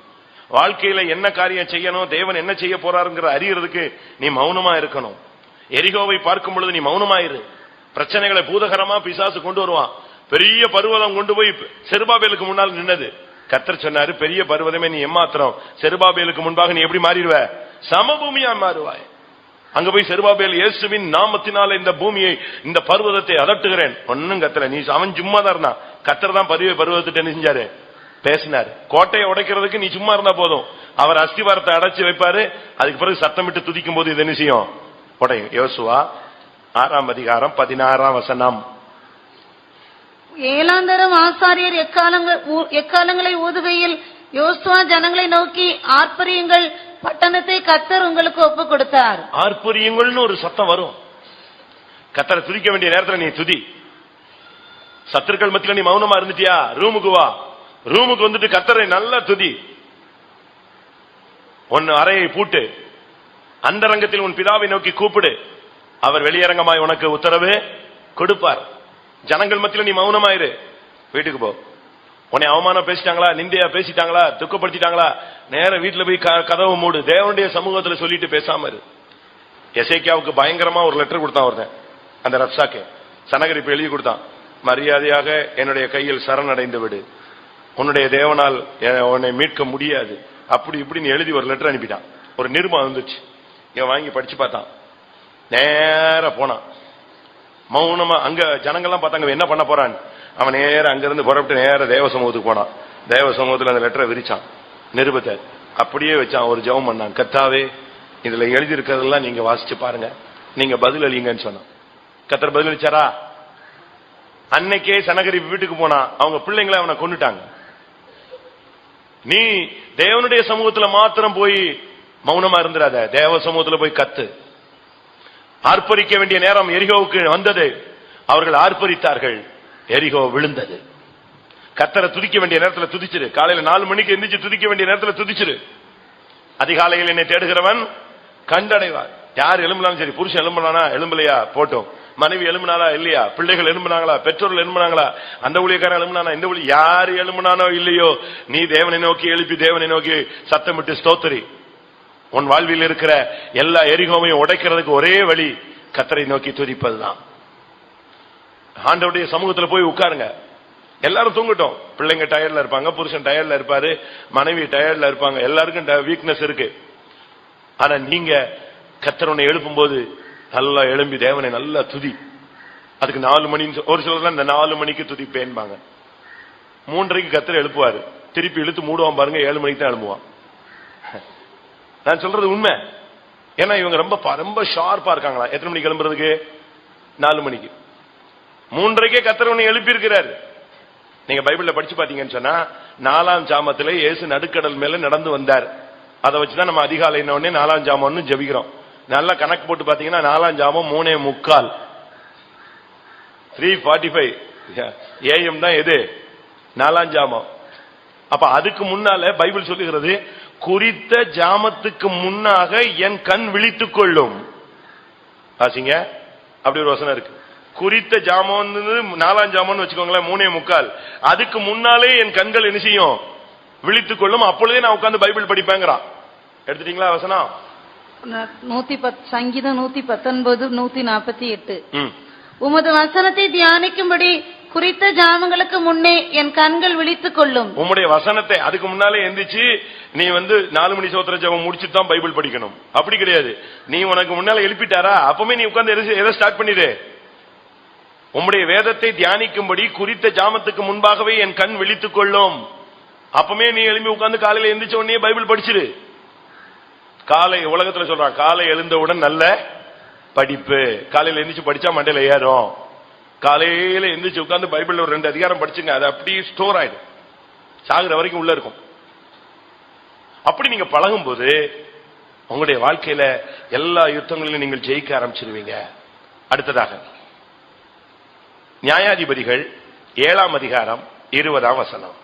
வாழ்க்கையில என்ன காரியம் செய்யணும், தேவன் என்ன செய்ய போறாருங்கிற அறியறதுக்கு நீ மௌனமா இருக்கணும். எரிகோவை பார்க்கும் பொழுது நீ மௌனமாயிரு. பிரச்சனைகளை பூதகரமா பிசாசு கொண்டு வருவான். பெரிய பர்வதம் கொண்டு போய் செருபாபேலுக்கு முன்னால் நின்னது. கர்த்தர் சொன்னாரு, பெரிய பர்வதமே நீ ஏமாத்திரம், செருபாபேலுக்கு முன்பாக நீ எப்படி மாறிடுவ, சமபூமியா மாறுவாய். அங்க போய் செருபாபேல், இயேசுவின் நாமத்தினால இந்த பூமியை, இந்த பர்வதத்தை அதட்டுகிறேன். ஒன்னும் கத்தல, நீ அவன் சும்மா தான் இருந்தான். கர்த்தர் தான் பர்வதத்தை என்ன செஞ்சாரு, பேசினாரு. கோட்டையை உடைக்கிறதுக்கு நீ சும்மா இருந்தா போதும், அவர் அஸ்திவாரத்தை அடைச்சு வைப்பாரு. அதுக்கு பிறகு சத்தமிட்டு துதிக்கும் போது இது என்ன செய்யும், உடையும். யோசுவா 6ஆம் அதிகாரம் 16ஆம் வசனம். ஏழாந்தரம் ஆசாரியர் எக்காலங்களை ஊதுகையில் யோசுவா ஜனங்களை நோக்கி, ஆர்ப்பரியுங்கள், பட்டணத்தை கர்த்தர் உங்களுக்கு ஒப்பு கொடுத்தார். ஆர்ப்பரியுங்கள்னு ஒரு சத்தம் வரும். கர்த்தரை துதிக்க வேண்டிய நேரத்தில் நீ துதி. சத்துருக்கள் மத்தியில நீ மௌனமா இருந்துட்டியா, ரூமுக்கு வா. ரூமுக்கு வந்துட்டு கர்த்தரை நல்லா துதி. உன் அறையை பூட்டு, அந்தரங்கத்தில் உன் பிதாவை நோக்கி கூப்பிடு, அவர் வெளியரங்கமாய் உனக்கு உத்தரவு கொடுப்பார். ஜனங்கள் மத்தியில நீ மௌனமாயிரு. வீட்டுக்கு போ. உன்னை அவமானம் பேசிட்டாங்களா, நிந்தையா பேசிட்டாங்களா, துக்கப்படுத்திட்டாங்களா, நேர வீட்டுல போய் கதவு மூடு. தேவனுடைய சமூகத்துல சொல்லிட்டு பேசாம இரு. எசேக்கியாவுக்கு பயங்கரமா ஒரு லெட்டர் கொடுத்தான் ஒருத்தன். அந்த ரப்சாக்கே சனகரிப்பு எழுதி கொடுத்தான், மரியாதையாக என்னுடைய கையில் சரணடைந்து விடு, உன்னுடைய தேவனால் உன்னை மீட்க முடியாது, அப்படி இப்படின்னு எழுதி ஒரு லெட்டர் அனுப்பிட்டான். ஒரு நிருபம் வந்துச்சு, இவன் வாங்கி படிச்சு பார்த்தான். நேர போனான் மௌனமா. அங்க ஜனங்கள்லாம் பார்த்தாங்க என்ன பண்ண போறான்னு. அவன் நேர அங்கிருந்து புறப்பட்டு நேர தேவ சமூகத்துக்கு போனான். தேவ சமூகத்துல அந்த லெட்டரை விரிச்சான், நிருபத்தை அப்படியே வச்சான். ஒரு ஜெபம் பண்ணான், கர்த்தாவே இதுல எழுதி இருக்கிறதெல்லாம் நீங்க வாசிச்சு பாருங்க, நீங்க பதில் அளிங்கன்னு சொன்னான். கர்த்தர் பதில் அளிச்சாரா? அன்னைக்கே சனகரிப்பு வீட்டுக்கு போனா அவங்க பிள்ளைங்களை அவனை கொன்னுட்டாங்க. நீ தேவனுடைய சமூகத்துல மாத்திரம் போய் மௌனமா இருந்துடாத, தேவ சமூகத்துல போய் கத்து. ஆர்ப்பரிக்க வேண்டிய நேரம் எரிகோவுக்கு வந்தது, அவர்கள் ஆர்ப்பரித்தார்கள், எரிகோ விழுந்தது. கர்த்தரை துதிக்க வேண்டிய நேரத்தில் துதிச்சிரு. காலையில 4 மணிக்கு எந்திரிச்சு துதிக்க வேண்டிய நேரத்தில் துதிச்சிரு. அதிகாலையில் என்னை தேடுகிறவன் கண்டடைவார். யார் எழும்பினாலும் சரி, புருஷன் எழும்பினானா எழும்பலையா போட்டோம், மனைவி எழும்பினாலா இல்லையா, பிள்ளைகள் எழும்பினாங்களா, பெற்றோர்கள் எழும்பினாங்களா, அந்த ஊழியக்காரன் எழும்பினானா இந்த ஊழிய யாரு எழும்பினானோ இல்லையோ, நீ தேவனை நோக்கி எழுப்பி தேவனை நோக்கி சத்தமிட்டு ஸ்தோத்திரி. உன் வாழ்வில் இருக்கிற எல்லா எரிகோவையும் உடைக்கிறதுக்கு ஒரே வழி கர்த்தரை நோக்கி துதிப்பதுதான். ஆண்டவருடைய சமூகத்தில் போய் உட்காருங்க. எல்லாரும் தூங்கட்டும். பிள்ளைங்க டயர்ட்ல இருப்பாங்க, புருஷன் டயர்ட்ல இருப்பாரு, மனைவி டயர்ட்ல இருப்பாங்க, எல்லாருக்கும் வீக்னஸ் இருக்கு. ஆனா நீங்க கர்த்தரை எழுப்பும் போது நல்லா எழும்பி தேவனை நல்லா துதி. அதுக்கு 4 மணி, ஒரு சிலர் இந்த 4 மணிக்கு துதிப்பேன்பாங்க. 3:30 கர்த்தரை எழுப்புவாரு, திருப்பி இழுத்து மூடுவான் பாருங்க, 7 மணிக்கு தான் எழுப்புவான். நான் சொல்றது உண்மை. ஏன்னா இவங்க ரொம்ப ஷார்ப்பா இருக்காங்களா. எத்தனை மணிக்கு கிளம்புறதுக்கு? 4 மணிக்கு. 3:30 கர்த்தர் எழுப்பி இருக்கிறாரு. நீங்க பைபிள்ல படிச்சு பாத்தீங்கன்னு சொன்னா 4ஆம் ஜாமத்துல இயேசு நடுக்கடல் மேல நடந்து வந்தார். அதை வச்சுதான் நம்ம அதிகாலை 4ஆம் ஜாமம்னு ஜெபிக்கிறோம். நல்லா கணக்கு போட்டு பாத்தீங்கன்னா 4ஆம் ஜாமம் 3:45 3:45 AM தான் எது 4ஆம் ஜாமம். அப்ப அதுக்கு முன்னால பைபிள் சொல்லுகிறது, குறித்த ஜாமத்துக்கு முன்னாக என் கண் விழித்துக் கொள்ளும். ஆசிங்க அப்படி ஒரு வசனம் இருக்கு. குறித்த ஜாமம் 4ஆம் ஜாமம்னு வச்சுக்கோங்களேன், 3:45. அதுக்கு முன்னாலே என் கண்கள் என்ன செய்யும்? விழித்துக் கொள்ளும். அப்பொழுதே நான் உட்கார்ந்து பைபிள் படிப்பேங்கிறான். எடுத்துட்டீங்களா வசனம்? சங்கீதம் 119 148. உமது வசனத்தை தியானிக்கும்படி குறித்த ஜாமங்களுக்கு முன்னே என் கண்கள் விழித்துக் கொள்ளும். உம்முடைய வசனத்தை அதுக்கு முன்னாலே எந்திரிச்சு நீ 4 மணி சோத்திர ஜெபம் முடிச்சுட்டு தான் பைபிள் படிக்கணும். அப்படி கிடையாது. நீ உனக்கு முன்னால எழுப்பிட்டாரா, அப்பவே நீ உட்கார்ந்து எதை ஸ்டார்ட் பண்ணிடு. உம்முடைய வேதத்தை தியானிக்கும்படி குறித்த ஜாமத்துக்கு முன்பாகவே என் கண் விழித்துக் கொள்ளும். அப்பவே நீ எழுப்பி உட்கார்ந்து காலையில எந்திரிச்ச உடனே பைபிள் படிச்சிரு. காலை உலகத்துல சொல்றான், காலை எழுந்தவுடன் நல்ல படிப்பு. காலையில எந்திரிச்சு படிச்சா மண்டையில ஏறும். காலையில எந்திரிச்சு உட்கார்ந்து பைபிள் ஒரு 2 அதிகாரம் படிச்சுங்க, அது அப்படியே ஸ்டோர் ஆயிடும், சாகுற வரைக்கும் உள்ள இருக்கும். அப்படி நீங்க பழகும் போது உங்களுடைய வாழ்க்கையில எல்லா யுத்தங்களிலும் நீங்கள் ஜெயிக்க ஆரம்பிச்சிருவீங்க. அடுத்ததாக நியாயாதிபதிகள் 7ஆம் அதிகாரம் 20ஆம் வசனம்.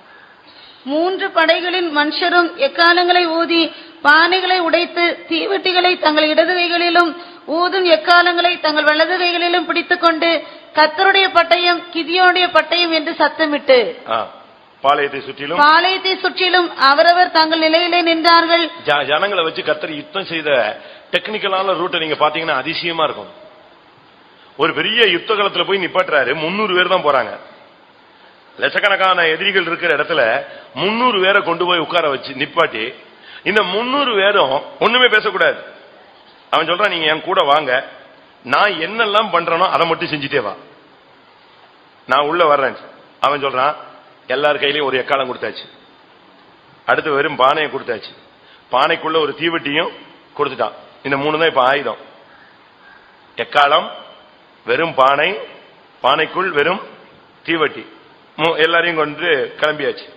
3 படைகளின் மனுஷரும் எக்காலங்களை ஊதி பானைகளை உடைத்து தீவெட்டிகளை தங்கள் இடது கைகளிலும் ஊதும் எக்காலங்களை தங்கள் வலது கைகளிலும் பிடித்துக் கொண்டு கர்த்தருடைய பட்டயம் கிதியோனுடைய பட்டயம் என்று சத்தமிட்டு பாளையத்தை சுற்றிலும் அவரவர் தங்கள் நிலையிலே நின்றார்கள். ஜனங்களை வச்சு கர்த்தர் யுத்தம் செய்த டெக்னிக்கலான ரூட்டை நீங்க பாத்தீங்கன்னா அதிசயமா இருக்கும். ஒரு பெரிய யுத்த காலத்துல போய் நிப்பாட்டுறாரு. 300 பேர் தான் போறாங்க. லட்சக்கணக்கான எதிரிகள் இருக்கிற இடத்துல 300 பேரை கொண்டு போய் உட்கார வச்சு நிப்பாட்டி, இந்த 300 பேரும் ஒண்ணுமே பேசக்கூடாது. அவன் சொல்றான், நீங்க என் கூட வாங்க, நான் என்னெல்லாம் பண்றேனோ அதை மட்டும் செஞ்சுட்டே வா, நான் உள்ள வர்றேன். அவன் சொல்றான், எல்லார் கையிலையும் ஒரு எக்காலம் கொடுத்தாச்சு, அடுத்து வெறும் பானையை கொடுத்தாச்சு, பானைக்குள்ள ஒரு தீவெட்டியும் கொடுத்துட்டான். இந்த 3 தான் இப்ப ஆயுதம். எக்காலம், வெறும் பானை, பானைக்குள் வெறும் தீவெட்டி, எல்லாரையும் கொண்டு கிளம்பியாச்சு.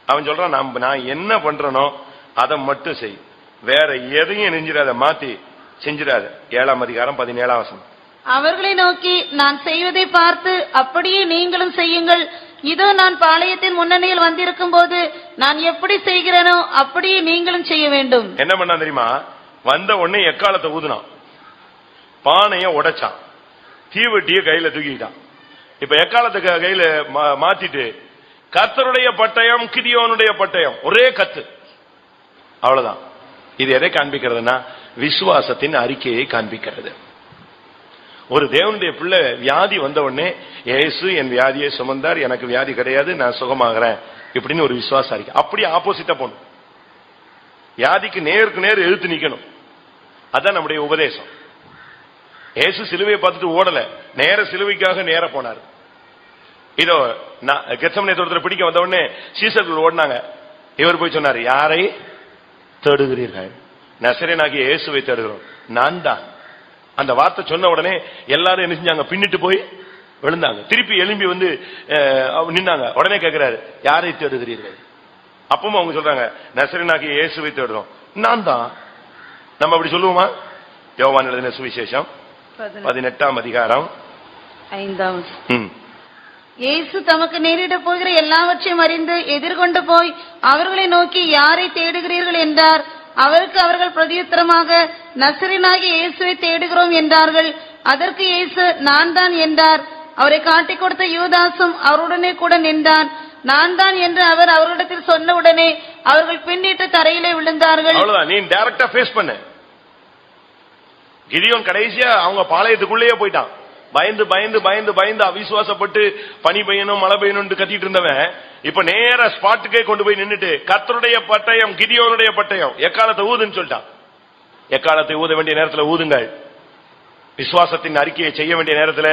அவன் சொல்றான், நான் என்ன பண்றனோ அதை மட்டும் செய், வேற எதையும் நெஞ்சிடாத, மாத்தி செஞ்சிடாத. 7ஆம் அதிகாரம் 17ஆம் வசனம். அவர்களை நோக்கி, நான் செய்வதை பார்த்து அப்படியே நீங்களும் செய்யுங்கள். இதோ நான் பாளையத்தின் முன்னணியில் வந்திருக்கும் போது நான் எப்படி செய்கிறேனோ அப்படியே நீங்களும் செய்ய வேண்டும். என்ன பண்ணா தெரியுமா? வந்த உடனே எக்காலத்தை ஊதுனான், பானைய உடைச்சான், தீவெட்டிய கையில தூக்கிட்டான். இப்ப எக்காலத்துக்கு கையில மாத்திட்டு கர்த்தருடைய பட்டயம் கிதியோனுடைய பட்டயம் ஒரே கத்து, அவ்வளவுதான். இது எதை காண்பிக்கிறதுனா விசுவாசத்தின் அறிக்கையை காண்பிக்கிறது. ஒரு தேவனுடைய பிள்ளை வியாதி வந்த உடனே இயேசு என் வியாதியை சுமந்தார், எனக்கு வியாதி கிடையாது, நான் சுகமாகிறேன் இப்படின்னு ஒரு விசுவாசம் இருக்கு. அப்படி ஆப்போசிட்டா போகணும். வியாதிக்கு நேருக்கு நேர் எதிர்த்து நிக்கணும். அதான் நம்முடைய உபதேசம். இயேசு சிலுவையை பார்த்துட்டு ஓடல, நேர சிலுவைக்காக நேர போனார். இதோ கெத்சமனே தோட்டத்தில் பிடிக்க வந்த உடனே சீசர்கள் ஓடினாங்க. இவர் போய் சொன்னார், யாரை தேடுகிறீர்கள்? நசரேயனாகிய இயேசுவை தேடுகிறோம். நான் தான். அந்த வார்த்தை சொன்ன உடனே எல்லாரும் என்ன செஞ்சாங்க? பின்னிட்டு போய் விழுந்தாங்க. திருப்பி எழும்பி வந்து நின்னாங்க. உடனே கேட்கிறாரு, யாரை தேடுகிறீர்கள்? அப்பவும் அவங்க சொல்றாங்க, நசரேயனாகிய இயேசுவை தேடுறோம். நான் தான். நம்ம அப்படி சொல்லுவோமா? யோவான் எழுதின சுவிசேஷம் 18ஆம் அதிகாரம் 5ஆம் வசனம். இயேசு தமக்கு நேரிட போகிற எல்லாவற்றையும் அறிந்து எதிர்கொண்டு போய் அவர்களை நோக்கி, யாரை தேடுகிறீர்கள் என்றார். அவருக்கு அவர்கள் பிரதியுத்தரமாக, நசரேயனாகிய இயேசுவை தேடுகிறோம் என்றார்கள். அதற்கு இயேசு, நான் தான் என்றார். அவரை காட்டிக் கொடுத்த யூதாசும் அவருடனே கூட நின்றான். நான் தான் என்று அவர் அவர்களிடத்தில் சொன்ன உடனே அவர்கள் பின்னிட்டு தரையிலே விழுந்தார்கள். அவ்வளவுதான். நீ டைரக்டா ஃபேஸ் பண்ண. கிதியோன் கடைசியா அவங்க பாளையத்துக்குள்ளேயே போயிட்டான். பயந்து பயந்து பயந்து பயந்து அவிசுவாசப்பட்டு பனி பெய்யணும் மழை பெய்யணும் கத்திட்டு இருந்தவன் இப்ப நேர ஸ்பாட்டுக்கே கொண்டு போய் நின்னுட்டு, கர்த்தருடைய பட்டயம் கிதியோனுடைய பட்டயம், எக்காலத்தை ஊதுன்னு சொல்லிட்டான். எக்காலத்தை ஊத வேண்டிய நேரத்தில் ஊதுங்கள். விசுவாசத்தின் அறிக்கையை செய்ய வேண்டிய நேரத்தில்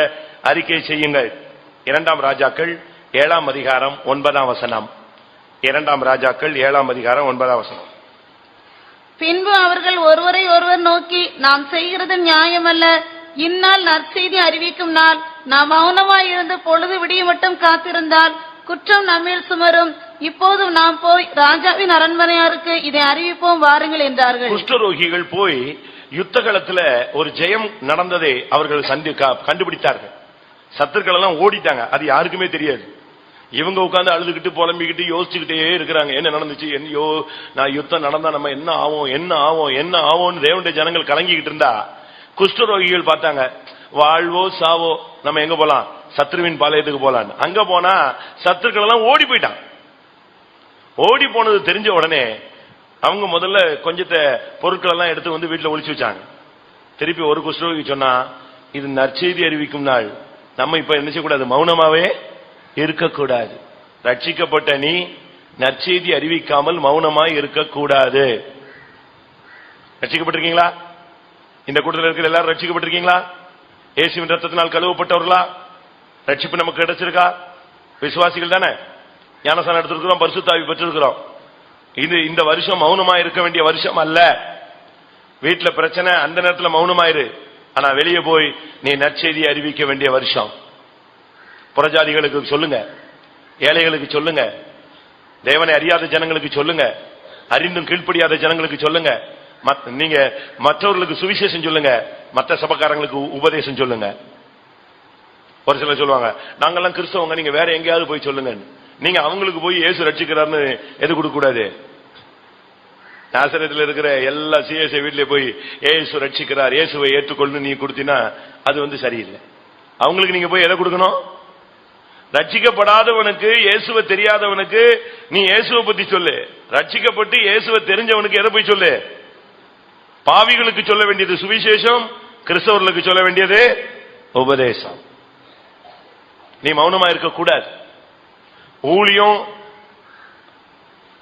அறிக்கையை செய்யுங்கள். 2ஆம் ராஜாக்கள் 7ஆம் அதிகாரம் 9ஆம் வசனம். 2ஆம் ராஜாக்கள் 7ஆம் அதிகாரம் 9ஆம் வசனம். பின்பு அவர்கள் ஒருவரை ஒருவர் நோக்கி, நாம் செய்கிறது நியாயமல்ல. இந்நாள் நற்செய்தி அறிவிக்கும் நாள். நாம் மௌனமாய் இருந்து பொழுது விடிய மட்டும் காத்திருந்தால் குற்றம் நம்மேல் சுமரும். இப்போதும் நாம் போய் ராஜாவின் அரண்மனையாருக்கு இதை அறிவிப்போம், வாருங்கள் என்றார்கள். குஷ்டரோகிகள் போய் யுத்த களத்துல ஒரு ஜெயம் நடந்ததை அவர்கள் கண்டுபிடித்தார்கள். சத்துருக்கள் எல்லாம் ஓடிட்டாங்க. அது யாருக்குமே தெரியாது. இவங்க உட்கார்ந்து அழுதுகிட்டு புலம்பிக்கிட்டு யோசிச்சுக்கிட்டே இருக்கிறாங்க, என்ன நடந்துச்சு, என்னையோ நான் யுத்தம் நடந்தா நம்ம என்ன ஆவோம் என்ன ஆவோம் என்ன ஆவோம்னு தேவனுடைய ஜனங்கள் கலங்கிக்கிட்டு இருந்தா, குஷ்டரோகிகள் பார்த்தாங்க, வாழ்வோ சாவோ நம்ம எங்க போலாம்? சத்ருவின் பாளையத்துக்கு போலாம். அங்க போனா சத்துருக்கள் எல்லாம் ஓடி போயிட்டான். ஓடி போனது தெரிஞ்ச உடனே அவங்க முதல்ல கொஞ்சத்தை பொருட்கள் எல்லாம் எடுத்து வந்து வீட்டுல ஒளிச்சு வச்சாங்க. திருப்பி ஒரு குஷ்டரோகி சொன்னா, இது நற்செய்தி அறிவிக்கும் நாள், நம்ம இப்ப என்ன செய்யக்கூடாது? மௌனமாவே இருக்கக்கூடாது. ரட்சிக்கப்பட்ட நீ நற்செய்தி அறிவிக்காமல் மௌனமாய் இருக்கக்கூடாது. ரட்சிக்கப்பட்டிருக்கீங்களா? இந்த கூட்டத்தில் இருக்கிற எல்லாரும் ரட்சிக்கப்பட்டிருக்கீங்களா? இயேசுவின் ரத்தத்தினால் கழுவப்பட்டவர்களா? ரட்சிப்பு நமக்கு கிடைச்சிருக்கா? விசுவாசிகள் தானே. ஞானஸ்நானம் எடுத்திருக்கிறோம், பரிசுத்த ஆவி பெற்றிருக்கிறோம். இது இந்த வருஷம் மௌனமா இருக்க வேண்டிய வருஷம் அல்ல. வீட்டுல பிரச்சனை, அந்த நேரத்தில் மௌனமாயிரு. ஆனா வெளியே போய் நீ நற்செய்தி அறிவிக்க வேண்டிய வருஷம். புறஜாதிகளுக்கு சொல்லுங்க, ஏழைகளுக்கு சொல்லுங்க, தேவனை அறியாத ஜனங்களுக்கு சொல்லுங்க, அறிந்தும் கீழ்ப்படியாத ஜனங்களுக்கு சொல்லுங்க. நீங்க மற்றவர்களுக்கு சுவிசேஷம் சொல்லுங்க, மற்ற சபக்காரங்களுக்கு உபதேசம் சொல்லுங்க. ஒரு சிலர் சொல்லுவாங்க, நாங்கெல்லாம் கிறிஸ்தவங்க, நீங்க வேற எங்கேயாவது போய் சொல்லுங்க. நீங்க அவங்களுக்கு போய் இயேசு ரட்சிக்கிறார்னு எது கொடுக்க கூடாது. நாசரேத்தில் இருக்கிற எல்லா சிஎஸ்ஐ வீட்டிலே போய் இயேசு ரட்சிக்கிறார், இயேசுவை ஏற்றுக்கொள்ளு நீ கொடுத்தீங்கன்னா அது சரியில்லை. அவங்களுக்கு நீங்க போய் எதை கொடுக்கணும்? ரட்சிக்கப்படாதவனுக்கு, இயேசுவை தெரியாதவனுக்கு நீ இயேசுவை பத்தி சொல்லு. ரட்சிக்கப்பட்டு இயேசுவை தெரிஞ்சவனுக்கு எதை போய் சொல்லு? பாவிகளுக்கு சொல்ல வேண்டியது சுவிசேஷம், கிறிஸ்தவர்களுக்கு சொல்ல வேண்டியது உபதேசம். நீ மௌனமா இருக்க கூடாது. ஊழியம்,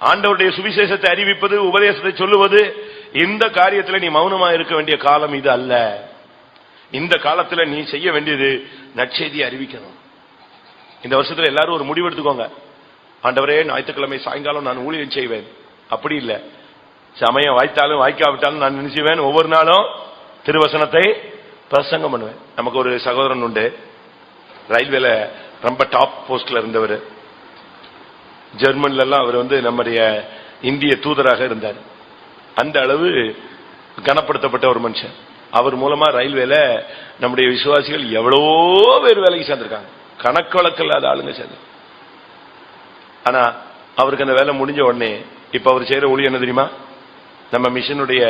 ஆண்டவருடைய சுவிசேஷத்தை அறிவிப்பது, உபதேசத்தை சொல்லுவது, இந்த காரியத்தில் நீ மௌனமா இருக்க வேண்டிய காலம் இது அல்ல. இந்த காலத்தில் நீ செய்ய வேண்டியது நற்செய்தி அறிவிக்கணும். இந்த வருஷத்துல எல்லாரும் ஒரு முடிவு எடுத்துக்கோங்க. ஆண்டவரே, ஞாயிற்றுக்கிழமை சாயங்காலம் நான் ஊழியம் செய்வேன். அப்படி இல்லை, சமயம் வாய்த்தாலும் வாய்க்காவிட்டாலும் நான் நினைச்சுவேன், ஒவ்வொரு நாளும் திருவசனத்தை பிரசங்கம் பண்ணுவேன். நமக்கு ஒரு சகோதரன் உண்டு, ரயில்வேல ரொம்ப டாப் போஸ்ட்ல இருந்தவர். ஜெர்மன்ல எல்லாம் அவர் நம்முடைய இந்திய தூதராக இருந்தார். அந்த அளவு கனப்படுத்தப்பட்ட ஒரு மனுஷன். அவர் மூலமா ரயில்வேல நம்முடைய விசுவாசிகள் எவ்வளவோ பேர் வேலைக்கு சேர்ந்திருக்காங்க, கணக்கழக்கில்லாத ஆளுங்க சேர்ந்து. ஆனா அவருக்கு அந்த வேலை முடிஞ்ச உடனே இப்ப அவர் செய்யற ஊழியம் என்ன தெரியுமா? நம்ம மிஷனுடைய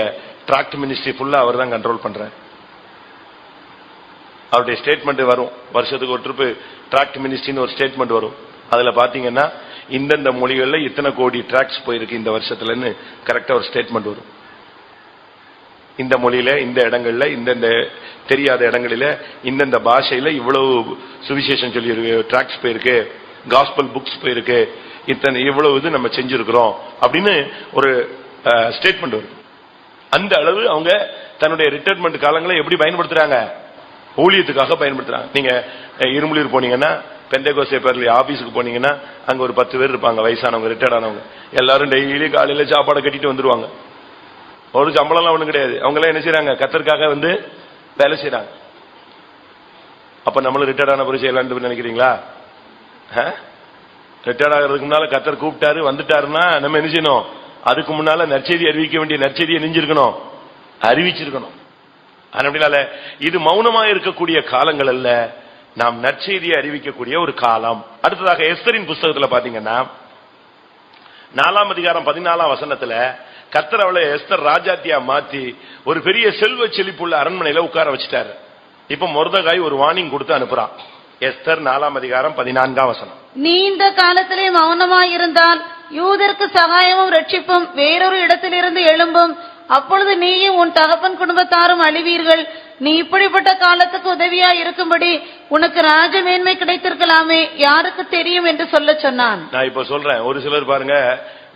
டிராக்ட் மினிஸ்ட்ரி ஃபுல்லா அவர் தான் கண்ட்ரோல் பண்றார். அவருடைய ஸ்டேட்மெண்ட் வரும், வருஷத்துக்கு ஒரு ட்ரிப் டிராக்ட் மினிஸ்ட்ரின்னு ஒரு ஸ்டேட்மெண்ட் வரும். அதுல பாத்தீங்கன்னா இந்தந்த மொழிகள்ல இத்தனை கோடி டிராக்ட்ஸ் போயிருக்கு இந்த வருஷத்துலன்னு கரெக்டா ஒரு ஸ்டேட்மெண்ட் வரும். இந்த மொழியில, இந்த இடங்கள்ல, இந்தந்த தெரியாத இடங்களில, இந்தந்த பாஷையில இவ்வளவு சுவிசேஷம் சொல்லி இருக்கு, டிராக்ஸ் போயிருக்கு, காஸ்பல் புக்ஸ் போயிருக்கு, இத்தனை இவ்வளவு இது நம்ம செஞ்சிருக்கிறோம் அப்படின்னு ஒரு ஸ்டேட்மெண்ட் வரும். அந்த அளவு அவங்க தன்னுடைய ரிட்டையர்மெண்ட் காலங்களை எப்படி பயன்படுத்துறாங்க? ஊழியத்துக்காக பயன்படுத்துறாங்க. நீங்க இரும்புலியூர் போனீங்கன்னா, பெந்தேகோஸ்தே பேர்ல ஆபீஸுக்கு போனீங்கன்னா, அங்க ஒரு 10 பேர் இருப்பாங்க, வயசானவங்க, ரிட்டையர்ட் ஆனவங்க. எல்லாரும் டெய்லி காலையில சாப்பாடு கட்டிட்டு வந்துருவாங்க. ஒரு சம்பளம்லாம் ஒண்ணும் கிடையாது. அவங்க எல்லாம் என்ன செய்யறாங்க? கர்த்தருக்காக வந்து வேலை செய்யறாங்க. அப்ப நம்மளும் ரிட்டையர்ட் ஆன பிறகு செய்யலான்னு நினைக்கிறீங்களா? ரிட்டையர்ட் ஆகிறதுக்கு முன்னால கர்த்தர் கூப்பிட்டாரு, வந்துட்டாருன்னா நம்ம என்ன செய்யணும்? அதுக்கு முன்னால நற்செய்தி அறிவிக்க வேண்டிய நற்செய்தியை நெஞ்சிருக்கணும், அறிவிச்சிருக்கணும். அதனால இது மௌனமா இருக்கக்கூடிய காலங்கள் அல்ல, நாம் நற்செய்தியை அறிவிக்கக்கூடிய ஒரு காலம். அடுத்ததாக எஸ்தரின் புஸ்தகத்துல பாத்தீங்கன்னா 4ஆம் அதிகாரம் 14ஆம் வசனத்துல கர்த்தர் அவளை எஸ்தர் ராஜாத்தியா மாத்தி ஒரு பெரிய செல்வ செழிப்புள்ள அரண்மனையில உட்கார வச்சுட்டாரு. இப்ப மொர்தெகாய் ஒரு வார்னிங் கொடுத்து அனுப்புறான். எஸ்தர் 4ஆம் அதிகாரம் 14ஆம் வசனம். நீ இந்த காலத்திலே மௌனமாயிருந்தால் யூதருக்கு சகாயமும் ரட்சிப்பும் வேறொரு இடத்திலிருந்து எழும்பும். அப்பொழுது நீயும் உன் தகப்பன் குடும்பத்தாரும் அழிவீர்கள். நீ இப்படிப்பட்ட காலத்துக்கு உதவியா இருக்கும்படி உனக்கு ராஜ மேன்மை கிடைத்திருக்கலாமே, யாருக்கு தெரியும் என்று சொல்ல சொன்னான். நான் இப்ப சொல்றேன், ஒரு சிலர் பாருங்க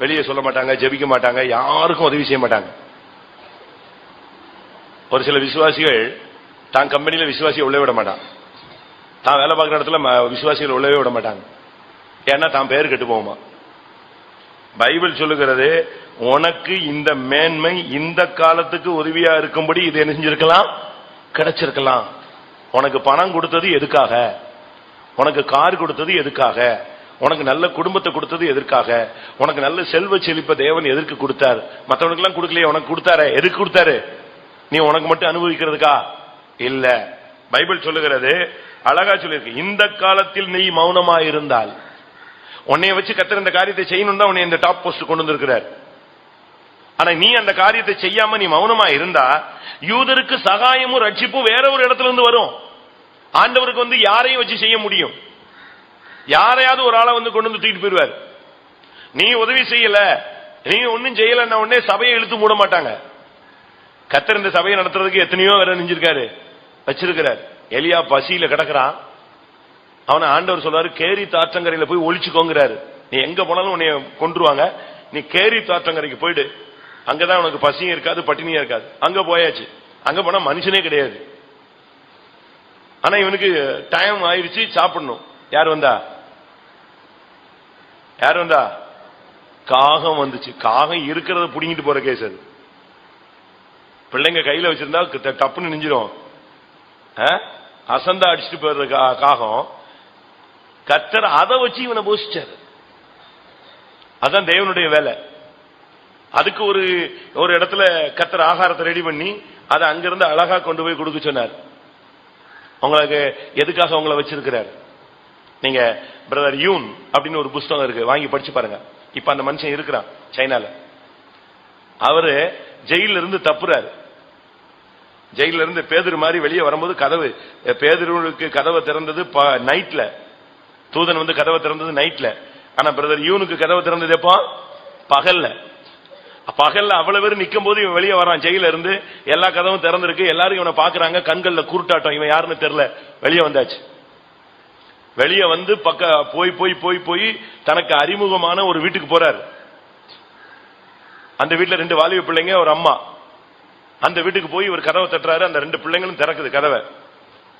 வெளியே சொல்ல மாட்டாங்க, ஜெபிக்க மாட்டாங்க, யாருக்கும் உதவி செய்ய மாட்டாங்க. ஒரு சில விசுவாசிகள் தான் கம்பெனியில விசுவாசியை உள்ளே விட மாட்டான், தான் வேலை பார்க்குற இடத்துல விசுவாசிகள் உள்ளவே விட மாட்டாங்க. ஏன்னா தான் பேர் கெட்டு போகுமா. பைபிள் சொல்லுகிறது, உனக்கு இந்த மேன்மை இந்த காலத்துக்கு உதவியா இருக்கும்படி இது என்ன செஞ்சிருக்கலாம், கிடைச்சிருக்கலாம். உனக்கு பணம் கொடுத்தது எதுக்காக? உனக்கு கார் கொடுத்தது எதுக்காக? உனக்கு நல்ல குடும்பத்தை கொடுத்தது எதற்காக? உனக்கு நல்ல செல்வ செழிப்ப தேவன் எதற்கு கொடுத்தார்? மற்றவனுக்கு எல்லாம் கொடுக்கலையே, உனக்கு கொடுத்தாரு. எதுக்கு கொடுத்தாரு? நீ உனக்கு மட்டும் அனுபவிக்கிறதுக்கா? இல்ல. பைபிள் சொல்லுகிறது, அழகா சொல்லிருக்கு, இந்த காலத்தில் நீ மௌனமா இருந்தால், உன்னைய வச்சு கர்த்தர் இந்த காரியத்தை செய்யணும் தான் உன்னை இந்த டாப் போஸ்ட் கொண்டு வந்திருக்கிறார். ஆனா நீ அந்த காரியத்தை செய்யாம நீ மௌனமா இருந்தா யூதருக்கு சகாயமும் ரட்சிப்பும் வேற ஒரு இடத்துல இருந்து வரும். ஆண்டவருக்கு வந்து யாரையும் வச்சு செய்ய முடியும்? யாரையாவது ஒரு ஆளை வந்து கொண்டு வந்து தூக்கிட்டு போயிருவார். நீ உதவி செய்யல, நீ ஒன்னும் செய்யலன்னா உடனே சபையை இழுத்து மூட மாட்டாங்க. கர்த்தர் இந்த சபையை நடத்துறதுக்கு எத்தனையோ வேற நெஞ்சிருக்காரு, வச்சிருக்கிறார். எலியா பசியில கிடக்குறான், அவனை ஆண்டவர் சொல்றாரு, கேரி தாற்றங்கரையில போய் ஒளிச்சுக்கோங்கிறாரு. நீ எங்க போனாலும் உன்னை கொன்றுவாங்க, நீ கேரி தாற்றங்கரைக்கு போயிடு, அங்கதான் உனக்கு பசியும் இருக்காது, பட்டினியா இருக்காது. அங்க போயாச்சு. அங்க போனா மனுஷனே கிடையாது. ஆனா இவனுக்கு டைம் ஆயிடுச்சு, சாப்பிடணும். யார் வந்தா? யார் வந்தா? காகம் வந்துச்சு. காகம் இருக்கிறத புடிங்கிட்டு போற கேஸ் அது. பிள்ளைங்க கையில வச்சிருந்தா டப்புன்னு நெஞ்சிரும், அசந்தா அடிச்சுட்டு போயிடுற காகம். கர்த்தர் அதை வச்சு இவனை போஷிச்சாரு. அதான் தேவனுடைய வேலை. அதுக்கு ஒரு இடத்துல கர்த்தர் ஆகாரத்தை ரெடி பண்ணி அதை அங்கிருந்து அழகா கொண்டு போய் கொடுக்க சொன்னார். உங்களுக்கு எதுக்காக உங்களை வச்சிருக்கிறார்? நீங்க பிரதர் யூன் அப்படின்னு ஒரு புஸ்தகம் இருக்கு, வாங்கி படிச்சு பாருங்க. இப்ப அந்த மனுஷன் இருக்கிறான் சைனால. அவரு ஜெயில இருந்து தப்புறாரு. ஜெயில இருந்து பேதுரு மாதிரி வெளியே வரும்போது கதவு, பேதுருக்கு கதவை திறந்தது நைட்ல, தூதன் வந்து கதவை திறந்தது நைட்ல. ஆனா பிரதர் யூனுக்கு கதவை திறந்தது எப்போ? பகல்ல. பகல்ல அவ்வளவு பேர் நிக்கும் போது இவன் வெளியே வரான். ஜெயில இருந்து எல்லா கதவும் திறந்திருக்கு, எல்லாரும் இவனை பாக்குறாங்க, கண்கள்ல குருட்டாட்டம், இவன் யாருன்னு தெரியல. வெளியே வந்தாச்சு. வெளியே வந்து போய் போய் போய் போய் தனக்கு அறிமுகமான ஒரு வீட்டுக்கு போறாரு. அந்த வீட்டுல 2 வாலிப பிள்ளைங்க, ஒரு அம்மா. அந்த வீட்டுக்கு போய் ஒரு கதவை தட்டுறாரு. அந்த 2 பிள்ளைங்களும் திறக்குது கதவை.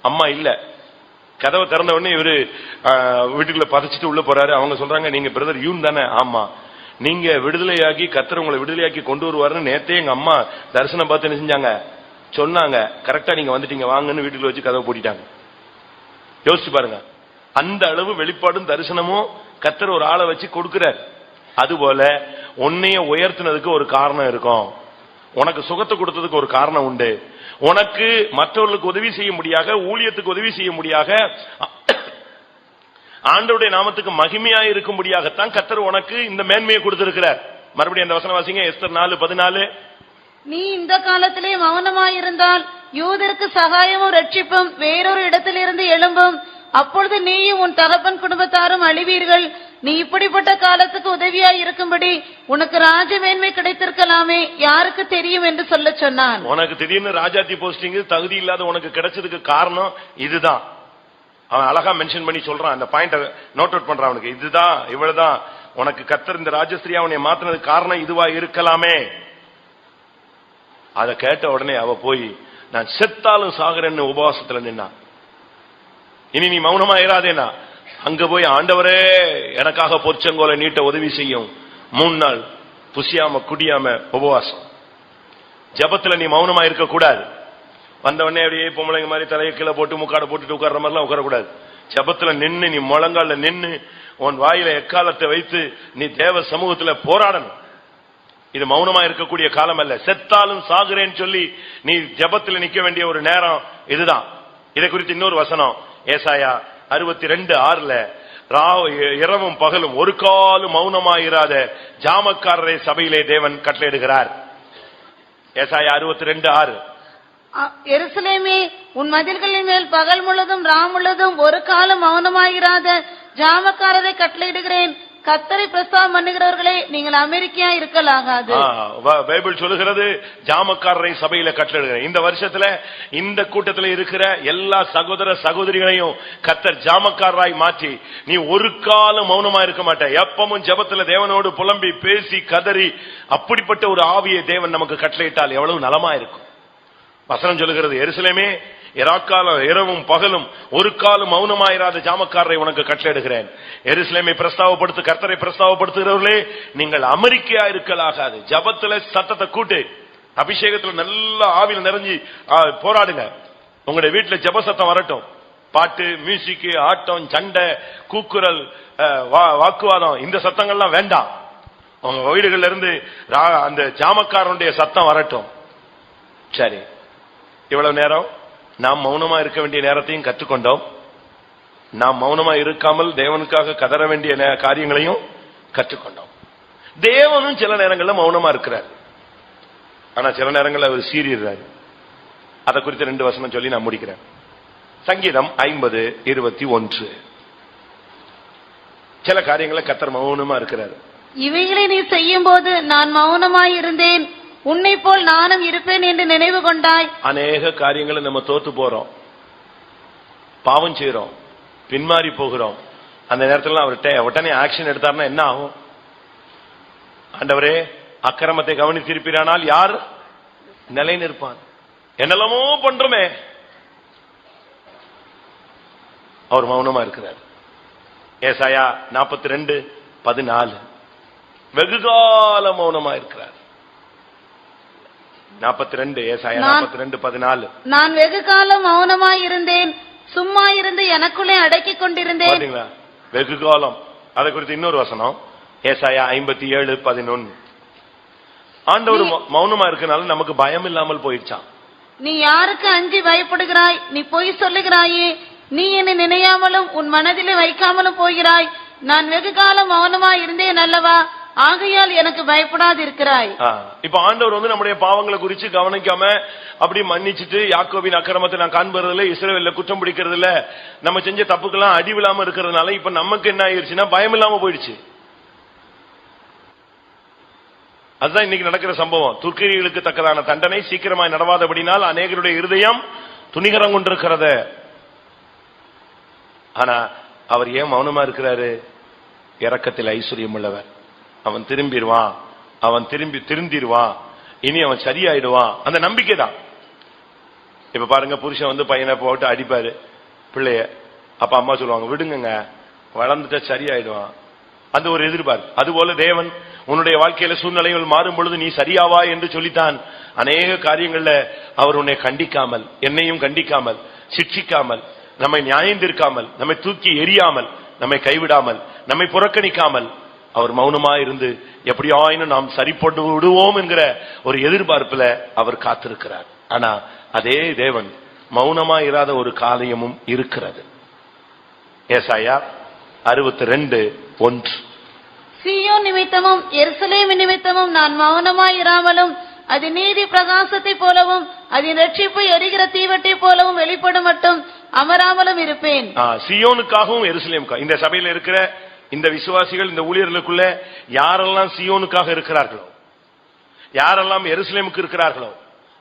அம்மா இல்ல. கதவை திறந்த உடனே இவரு வீட்டுக்குள்ள பதைச்சிட்டு உள்ள போறாரு. அவங்க சொல்றாங்க, நீங்க பிரதர் யூன் தானே? ஆமா. நீங்க விடுதலையாக்கி கர்த்தர் உங்களை விடுதலையாக்கி கொண்டு வருவாருன்னு நேத்தே எங்க அம்மா தரிசனம் பார்த்து என்ன செஞ்சாங்க, சொன்னாங்க. கரெக்டா நீங்க வந்துட்டீங்க, வாங்கன்னு வீட்டுக்குள்ள வச்சு கதவை பூட்டிட்டாங்க. யோசிச்சு பாருங்க. அந்த அளவு வெளிப்பாடும் தரிசனமும் கர்த்தர் ஒரு ஆளை வச்சு கொடுக்கிறார். அதுபோல உன்னைய உயர்த்தினதுக்கு ஒரு காரணம் இருக்கும். உனக்கு சுகத்தை கொடுத்ததுக்கு ஒரு காரணம் உண்டு. உனக்கு மற்றவர்களுக்கு உதவி செய்ய முடியாக, ஊழியத்துக்கு உதவி செய்ய முடியாக, ஆண்டவருடைய நாமத்துக்கு மகிமையா இருக்கும்படியாகத்தான் கர்த்தர் உனக்கு இந்த மேன்மையை கொடுத்திருக்கிறார். மறுபடியும் அந்த வசனம் வாசிங்க, எஸ்தர் 4:14. நீ இந்த காலத்திலே மௌனமாயிருந்தால் யூதருக்கு சகாயமும் ரட்சிப்பும் வேறொரு இடத்திலிருந்து எழும்பும். அப்பொழுது நீயும் உன் தகப்பன் குடும்பத்தாரும் அழிவீர்கள். நீ இப்படிப்பட்ட காலத்துக்கு உதவியாய் இருக்கும்படி உனக்கு ராஜமேன்மை கிடைத்திருக்கலாமே, யாருக்கு தெரியும் என்று சொல்ல சொன்னான். உனக்கு திடீர்னு ராஜாத்தி போஸ்டிங் தகுதி இல்லாத உனக்கு கிடைச்சதுக்கு காரணம் இதுதான். அவன் அழகா மென்ஷன் பண்ணி சொல்றான், அந்த பாயிண்ட நோட் அவுட் பண்றான். அவனுக்கு இதுதான், இவ்வளவுதான் உனக்கு கர்த்தர் இந்த ராஜஸ்திரியா அவனை மாத்தினதுக்கு காரணம் இதுவா இருக்கலாமே. அத கேட்ட உடனே அவ போய் நான் செத்தாலும் சாகுறேன்னு உபவாசத்துல நின்னா. இனி நீ மௌனமா இராதேனா, அங்க போய் ஆண்டவரே எனக்காக பொற்சங்கோலை நீட்ட உதவி செய்யும். 3 நாள் புசியாம குடியாம உபவாசம். ஜபத்துல நீ மௌனமா இருக்க கூடாது. வந்த உடனே அப்படியே பொம்பளைங்க மாதிரி தலையை கீழே போட்டு முக்காட போட்டுட்டு உட்கார்ற மாதிரிலாம் உட்காரக்கூடாது. ஜபத்துல நின்னு நீ முழங்கால நின்னு உன் வாயில எக்காலத்தை வைத்து நீ தேவ சமூகத்துல போராடணும். இது மௌனமா இருக்கக்கூடிய காலம் அல்ல. செத்தாலும் சாகுறேன்னு சொல்லி நீ ஜபத்துல நிக்க வேண்டிய ஒரு நேரம் இதுதான். இதை குறித்து இன்னொரு வசனம் ஏசாயா 62:6 இரவும் பகலும் ஒரு காலும் மௌனமாயிராத ஜாமக்காரரை சபையிலே தேவன் கட்டளையிடுகிறார். ஏசாயா 62:6. எருசலேமே, உன் மதில்களின் மேல் பகல் முழுதும் ராம் முழுதும் ஒரு காலம் மௌனமாயிராத ஜாமக்காரரை கட்டளையிடுகிறேன். கர்த்தரை பிரஸ்தாபம் பண்ணுகிறவர்களே, நீங்கள் அமெரிக்கா இருக்கலாகாது. பைபிள் சொல்லுகிறது ஜாமக்காரரை சபையில கட்டளையிடுகிறேன். இந்த வருஷத்துல இந்த கூட்டத்தில் இருக்கிற எல்லா சகோதர சகோதரிகளையும் கர்த்தர் ஜாமக்காரராய் மாற்றி நீ ஒரு காலம் மௌனமா இருக்க மாட்ட. எப்பவும் ஜெபத்துல தேவனோடு புலம்பி பேசி கதறி அப்படிப்பட்ட ஒரு ஆவியை தேவன் நமக்கு கட்டளையிட்டால் எவ்வளவு நலமா இருக்கும். வசனம் சொல்லுகிறது, எருசலேமே இராக்காலம் இரவும் பகலும் ஒரு காலம் மௌனமாயிராத ஜாமக்காரரை உனக்கு கட்டளையிடுகிறேன். எருசலேமை பிரஸ்தாவப்படுத்து, கர்த்தரை பிரஸ்தாவப்படுத்துகிறவர்களே, நீங்கள் அமெரிக்கா இருக்கலாகாது. ஜபத்துல சத்தத்தை கூட்டு, அபிஷேகத்துல நல்ல ஆவியில் நிறைஞ்சி போராடுங்க. உங்களுடைய வீட்டுல ஜப சத்தம் வரட்டும். பாட்டு, மியூசிக், ஆட்டம், சண்டை, கூக்குரல், வாக்குவாதம், இந்த சத்தங்கள்லாம் வேண்டாம். உங்க வீடுகள்ல இருந்து அந்த ஜாமக்காரனுடைய சத்தம் வரட்டும். சரி, இவ்வளவு நேரம் நாம் மௌனமா இருக்க வேண்டிய நேரத்தையும் கற்றுக்கொண்டோம். நாம் மௌனமா இருக்காமல் தேவனுக்காக கதற வேண்டிய காரியங்களையும் கற்றுக்கொண்டோம். தேவனும் சில நேரங்களில் மௌனமா இருக்கிறார், ஆனா சில நேரங்களில் அவர் சீறிடுறாரு. அதை குறித்து 2 வசனம் சொல்லி நான் முடிக்கிறேன். சங்கீதம் 50:21. சில காரியங்களை கர்த்தர் மௌனமா இருக்கிறார். இவைகளை நீ செய்யும் போது நான் மௌனமாய் இருந்தேன், உன்னை போல் நானும் இருப்பேன் என்று நினைவு கொண்டாய். அநேக காரியங்களை நம்ம தோத்து போறோம், பாவம் செய்யறோம், பின்மாறி போகிறோம். அந்த நேரத்தில் அவர்கிட்ட உடனே ஆக்ஷன் எடுத்தார்னா என்ன ஆகும்? ஆண்டவரே அக்கிரமத்தை கவனித்திருப்பானால் யார் நிலை நிற்பான்? என்னெல்லாமோ பண்றோமே. அவர் மௌனமா இருக்கிறார். ஏசாயா 42:14 வெகுகால மௌனமா இருக்கிறார். 42 ஏசாயா 42:14. நான் வெகு காலம் மௌனமாய் இருந்தேன், சும்மா இருந்து எனக்குள்ளே அடக்கிக் கொண்டிருந்தேன். பாத்தீங்களா, வெகு காலம். அதை குறித்து இன்னொரு வசனம் ஏசாயா 57:11. ஆண்டவர் மௌனமா இருக்கனால நமக்கு பயம் இல்லாமல் போயிடுச்சான். நீ யாருக்கு அஞ்சி பயப்படுகிறாய்? நீ பொய் சொல்லுகிறாயே. நீ என்னை நினையாமலும் உன் மனதிலே வைக்காமலும் போகிறாய். நான் வெகு காலம் மௌனமாய் இருந்தேன் அல்லவா, ஆகையால் எனக்கு பயப்படாது இருக்கிறாய். இப்ப ஆண்டவர் நம்முடைய பாவங்களை குறிச்சு கவனிக்காம அப்படி மன்னிச்சுட்டு யாக்கோபின் அக்கிரமத்தை நான் காண்பதில்லை, இஸ்ரவேல்ல குற்றம் பிடிக்கிறது இல்ல, நம்ம செஞ்ச தப்புக்கெல்லாம் அடி விழாம இருக்கிறதுனால இப்ப நமக்கு என்ன ஆயிடுச்சுன்னா பயம் இல்லாம போயிடுச்சு. அதுதான் இன்னைக்கு நடக்கிற சம்பவம். துர்க்கிரிகளுக்கு தக்கதான தண்டனை சீக்கிரமாய் நடவாதபடினால் அநேகருடைய இருதயம் துணிகரம் கொண்டிருக்கிறது. ஆனா அவர் ஏன் மௌனமா இருக்கிறாரு? இரக்கத்தில் ஐஸ்வர்யம் உள்ளவர். அவன் திரும்பிடுவான், அவன் திருந்திடுவான், இனி அவன் சரியாயிடுவான், அந்த நம்பிக்கை தான். இப்ப பாருங்க, புருஷன் பையனை போட்டு அடிப்பாரு பிள்ளைய, அப்ப அம்மா சொல்லுவாங்க விடுங்க வளர்ந்துட்டா சரியாயிடுவான், அந்த ஒரு எதிர்பார்ப்பு. அதுபோல தேவன் உன்னுடைய வாழ்க்கையில சூழ்நிலைகள் மாறும் பொழுது நீ சரியாவா என்று சொல்லித்தான் அநேக காரியங்கள்ல அவர் உன்னை கண்டிக்காமல், என்னையும் கண்டிக்காமல், சிட்சிக்காமல், நம்மை நியாயந்திருக்காமல், நம்மை தூக்கி எறியாமல், நம்மை கைவிடாமல், நம்மை புறக்கணிக்காமல் அவர் மௌனமா இருந்து எப்படியாயினும் நாம் சரிப்பட்டு விடுவோம் என்கிற ஒரு எதிர்பார்ப்புல அவர் காத்திருக்கிறார். ஆனா அதே தேவன் மௌனமா இராத ஒரு காரியமும் இருக்கிறது. ஏசாயா 62:1. சீயோன் நிமித்தமும் எருசலேம் நிமித்தமும் நான் மௌனமாய் இராமலும் அது நீதி பிரகாசத்தை போலவும் அதன் ரட்சிப்பு எரிகிற தீவட்டை போலவும் வெளிப்படும் மட்டும் அமராமலும் இருப்பேன். சீயோனுக்காகவும் எருசலேமுக்காக, இந்த சபையில இருக்கிற இந்த விசுவாசிகள், இந்த ஊழியர்களுக்குள்ள யாரெல்லாம் சீயோனுக்காக இருக்கிறார்களோ, யாரெல்லாம் எருசலேமுக்கு இருக்கிறார்களோ,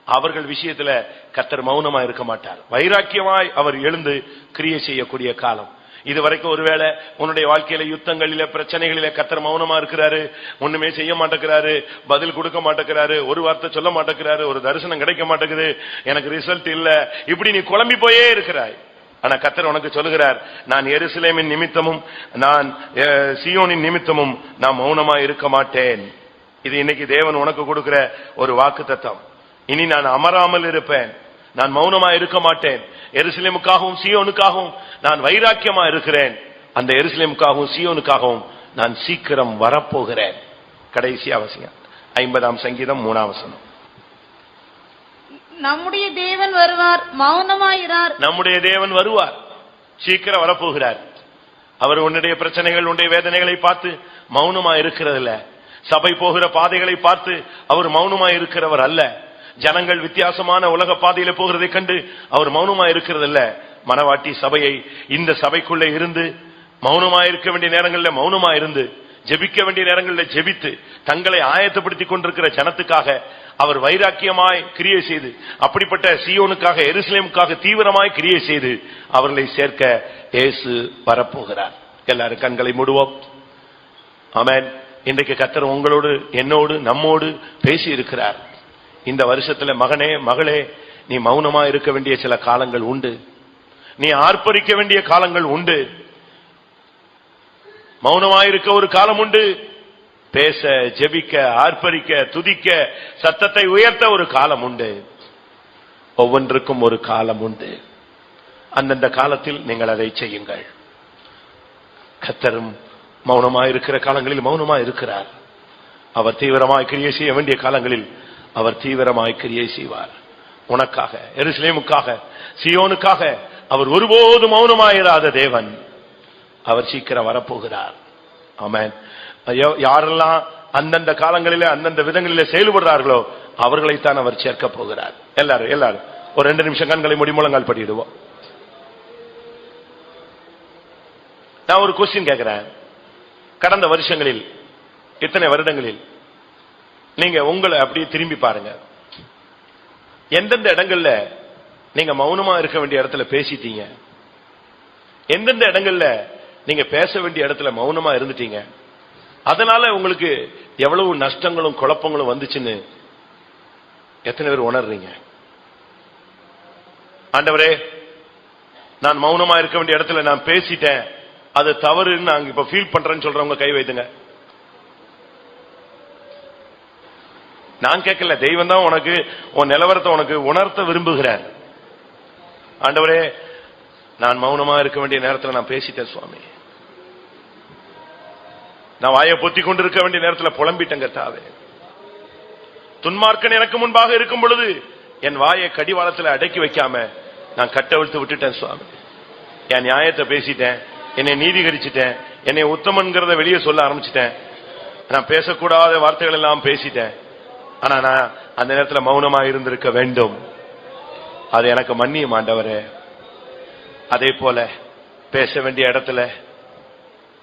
அவர்கள் விஷயத்துல கர்த்தர் மௌனமா இருக்க மாட்டார். வைராக்கியமாய் அவர் எழுந்து கிரியை செய்யக்கூடிய காலம். இதுவரைக்கும் ஒருவேளை உன்னுடைய வாழ்க்கையில யுத்தங்களில, பிரச்சனைகளில கர்த்தர் மௌனமா இருக்கிறாரு, ஒண்ணுமே செய்ய மாட்டேங்கிறாரு, பதில் கொடுக்க மாட்டேங்கிறாரு, ஒரு வார்த்தை சொல்ல மாட்டேங்கிறாரு, ஒரு தரிசனம் கிடைக்க மாட்டேங்குது, எனக்கு ரிசல்ட் இல்ல, இப்படி நீ குழம்பி போயே இருக்கிறாய். ஆனா கர்த்தர் உனக்கு சொல்லுகிறார், நான் எருசலேமின் நிமித்தமும் நான் சீயோனின் நிமித்தமும் நான் மௌனமா இருக்க மாட்டேன். இது இன்னைக்கு தேவன் உனக்கு கொடுக்கிற ஒரு வாக்குத்தத்தம். இனி நான் அமராமல் இருப்பேன், நான் மௌனமா இருக்க மாட்டேன். எருசலேமுக்காகவும் சீயோனுக்காகவும் நான் வைராக்கியமா இருக்கிறேன். அந்த எருசலேமுக்காகவும் சீயோனுக்காகவும் நான் சீக்கிரம் வரப்போகிறேன். கடைசி அவசியம் 50ஆம் சங்கீதம் 3ஆம் வசனம். நம்முடைய தேவன் வருவார், மௌனமாயிரார். நம்முடைய தேவன் வருவார், சீக்கிரம் வரப்போகிறார். அவர் உன்னுடைய பிரச்சனைகள், உன்னுடைய வேதனைகளை பார்த்து மௌனமா இருக்கிறதில்ல. சபை போகிற பாதைகளை பார்த்து அவர் மௌனமா இருக்கிறவர் அல்ல. ஜனங்கள் வித்தியாசமான உலக பாதையில போகிறதை கண்டு அவர் மௌனமா இருக்கிறதில்ல. மனவாட்டி சபையை, இந்த சபைக்குள்ளே இருந்து மௌனமா இருக்க வேண்டிய நேரங்களில் மௌனமா இருந்து, ஜெபிக்க வேண்டிய நேரங்களில் ஜெபித்து, தங்களை ஆயத்தப்படுத்திக் கொண்டிருக்கிற ஜனத்துக்காக அவர் வைராக்கியமாய் கிரியை செய்து, அப்படிப்பட்ட சீயோனுக்காக, எருசலேமுக்காக தீவிரமாய் கிரியை செய்து அவர்களை சேர்க்க இயேசு வரப்போகிறார். எல்லாரும் கண்களை மூடுவோம். ஆமென். இன்றைக்கு கர்த்தர் உங்களோடு, என்னோடு, நம்மோடு பேசி இருக்கிறார். இந்த வருஷத்துல மகனே, மகளே, நீ மௌனமா இருக்க வேண்டிய சில காலங்கள் உண்டு. நீ ஆர்ப்பரிக்க வேண்டிய காலங்கள் உண்டு. மௌனமாயிருக்க ஒரு காலம் உண்டு. பேச, ஜெபிக்க, ஆர்ப்பரிக்க, துதிக்க, சத்தத்தை உயர்த்த ஒரு காலம் உண்டு. ஒவ்வொன்றுக்கும் ஒரு காலம் உண்டு. அந்தந்த காலத்தில் நீங்கள் அதை செய்யுங்கள். கர்த்தரும் மௌனமாயிருக்கிற காலங்களில் மௌனமா இருக்கிறார். அவர் தீவிரமாய் கிரியை செய்ய வேண்டிய காலங்களில் அவர் தீவிரமாய் கிரியை செய்வார். உனக்காக, எருசலேமுக்காக, சீயோனுக்காக அவர் ஒருபோதும் மௌனமாயிராத தேவன். அவர் சீக்கிரம் வரப்போகிறார். ஆமென். யாரெல்லாம் அந்தந்த காலங்களிலே அந்தந்த விதங்களிலே செயல்படுறார்களோ அவர்களைத்தான் அவர் சேர்க்க போகிறார். எல்லாரும் ஒரு 2 நிமிஷம் கண்களை மூடி முழங்கால் படிடுவோம். நான் ஒரு கொஸ்டின் கேட்கிறேன். கடந்த வருஷங்களில், இத்தனை வருடங்களில் நீங்க உங்களை அப்படியே திரும்பி பாருங்க. எந்தெந்த இடங்கள்ல நீங்க மௌனமா இருக்க வேண்டிய இடத்துல பேசிட்டீங்க? எந்தெந்த இடங்கள்ல நீங்க பேச வேண்டிய இடத்துல மௌனமா இருந்துட்டீங்க? அதனால உங்களுக்கு எவ்வளவு நஷ்டங்களும் குழப்பங்களும் வந்துச்சுன்னு எத்தனை பேர் உணர்றீங்க? ஆண்டவரே, நான் மௌனமா இருக்க வேண்டிய இடத்துல நான் பேசிட்டேன், அது தவறுன்னு நான் இப்ப ஃபீல் பண்றேன்னு சொல்றவங்க கை வைத்துங்க. நான் கேட்கல, தெய்வம் தான் உனக்கு உன் நிலவரத்தை உனக்கு உணர்த்த விரும்புகிறார். ஆண்டவரே, நான் மௌனமா இருக்க வேண்டிய நேரத்தில் நான் பேசிட்டேன் சுவாமி, நான் வாயை பொத்தி கொண்டிருக்க வேண்டிய நேரத்தில் புலம்பிட்டேன் கர்த்தாவே. துன்மார்க்கன் எனக்கு முன்பாக இருக்கும் பொழுது என் வாயை கடிவாளத்தில் அடக்கி வைக்காம நான் கட்டவிழ்த்து விட்டுட்டேன் சுவாமி. என் நியாயத்தை பேசிட்டேன், என்னை நீதிகரிச்சிட்டேன், என்னை உத்தமன்கிறத வெளியே சொல்ல ஆரம்பிச்சிட்டேன், நான் பேசக்கூடாத வார்த்தைகள் எல்லாம் பேசிட்டேன். ஆனா நான் அந்த நேரத்தில் மௌனமா இருந்திருக்க வேண்டும். அது எனக்கு மன்னியும் ஆண்டவரே. அதே போல பேச வேண்டிய இடத்துல,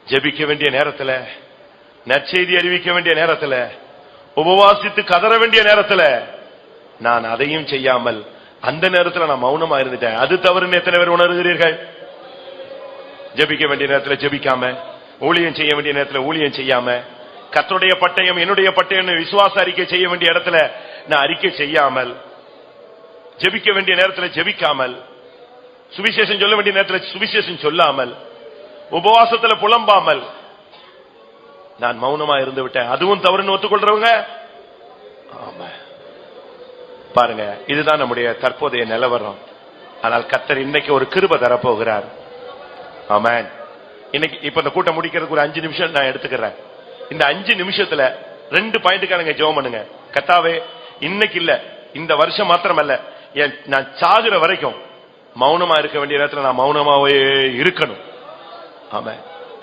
ஜெபிக்க வேண்டிய நேரத்துல, நற்செய்தி அறிவிக்க வேண்டிய நேரத்துல, உபவாசித்து கதற வேண்டிய நேரத்துல நான் அதையும் செய்யாமல் அந்த நேரத்தில் நான் மௌனமா இருந்துட்டேன். அது தவறுன்னு எத்தனை பேர் உணர்கிறீர்கள்? ஜெபிக்க வேண்டிய நேரத்தில் ஜெபிக்காம, ஊழியம் செய்ய வேண்டிய நேரத்தில் ஊழியம் செய்யாம, கர்த்தருடைய பட்டயம் என்னுடைய பட்டயம் விசுவாச அறிக்கை செய்ய வேண்டிய இடத்துல நான் அறிக்கை செய்யாமல், ஜெபிக்க வேண்டிய நேரத்தில் ஜெபிக்காமல், சுவிசேஷம் சொல்ல வேண்டிய நேரத்தில் சுவிசேஷம் சொல்லாமல், உபவாசத்தில் புலம்பாமல் நான் மௌனமா இருந்து விட்டேன். அதுவும் தவறுன்னு ஒத்துக்கொள்றவங்க ஆமா பாருங்க, இதுதான் நம்முடைய தற்போதைய நிலவரம். ஆனால் கர்த்தர் இன்னைக்கு ஒரு கிருபை தரப்போகிறார். ஆமென். இன்னைக்கு இப்ப இந்த கூட்டம் முடிக்கிறதுக்கு ஒரு 5 நிமிஷம் நான் எடுத்துக்கிறேன். இந்த 5 நிமிஷத்துல 2 பாயிண்ட்டுக்காரங்க ஜெபம் பண்ணுங்க. கர்த்தாவே, இன்னைக்கு இல்ல, இந்த வருஷம் மாத்திரமல்ல, நான் சாகுற வரைக்கும் மௌனமா இருக்க வேண்டிய நேரத்தில் நான் மௌனமாவே இருக்கணும். ஆமா.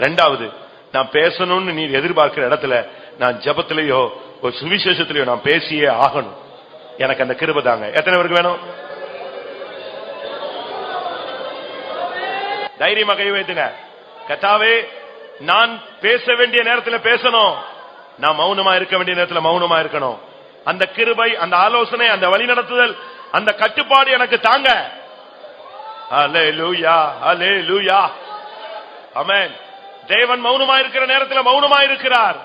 2வது, நான் பேசணும்னு நீ எதிர்பார்க்கிற இடத்துல நான் ஜெபத்திலேயோ ஒரு சுவிசேஷத்திலேயோ நான் பேசியே ஆகணும். எனக்கு அந்த கிருபை தாங்க. எத்தனை பேருக்கு வேணும்? தைரியமா கை வைத்துங்க. கர்த்தாவே, நான் பேச வேண்டிய நேரத்தில் பேசணும், நான் மௌனமா இருக்க வேண்டிய நேரத்தில் மௌனமா இருக்கணும். அந்த கிருபை, அந்த ஆலோசனை, அந்த வழிநடத்துதல், அந்த கட்டுப்பாடு எனக்கு தாங்க. அல்லேலூயா, அல்லேலூயா, ஆமென். தேவன் மௌனமா இருக்கிற நேரத்தில் மௌனமா இருக்கிறார்,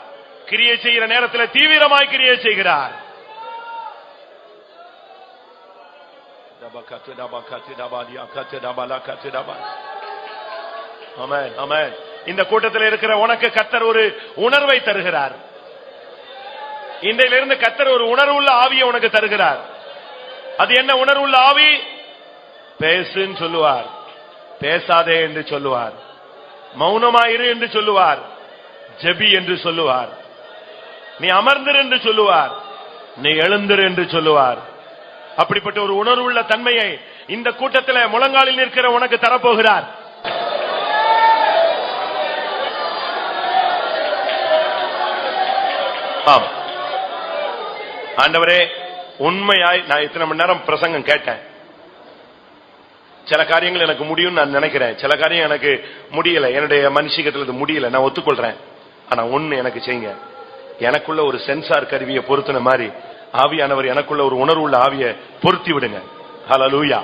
கிரியை செய்கிற நேரத்தில் தீவிரமாய் கிரியை செய்கிறார். ஆமென், ஆமென். இந்த கூட்டத்தில் இருக்கிற உனக்கு கர்த்தர் ஒரு உணர்வை தருகிறார். இன்றையிலிருந்து கர்த்தர் ஒரு உணர்வுள்ள ஆவியை உனக்கு தருகிறார். அது என்ன உணர்வுள்ள ஆவி? பேசுன்னு சொல்லுவார், பேசாதே என்று சொல்லுவார், மௌனமாயிரு என்று சொல்லுவார், ஜெபி என்று சொல்லுவார், நீ அமர்ந்திரு என்று சொல்லுவார், நீ எழுந்திரு என்று சொல்லுவார். அப்படிப்பட்ட ஒரு உணர்வுள்ள தன்மையை இந்த கூட்டத்தில் முழங்காலில் நிற்கிற உனக்கு தரப்போகிறார். ஆண்டவரே, உண்மையாய் நான் இத்தனை மணி நேரம் பிரசங்கம் கேட்டேன். சில காரியங்கள் எனக்கு முடியும் நான் நினைக்கிறேன், சில காரியம் எனக்கு முடியல, என்னுடைய மனுஷிகத்தில் முடியல, நான் ஒத்துக்கொள்றேன். ஆனா ஒண்ணு எனக்கு செய்யுங்க, எனக்குள்ள ஒரு சென்சார் கருவியை பொருத்தின மாதிரி ஆவியானவர் எனக்குள்ள ஒரு உணர்வுள்ள ஆவியை பொருத்தி விடுங்க. ஹல்லேலூயா,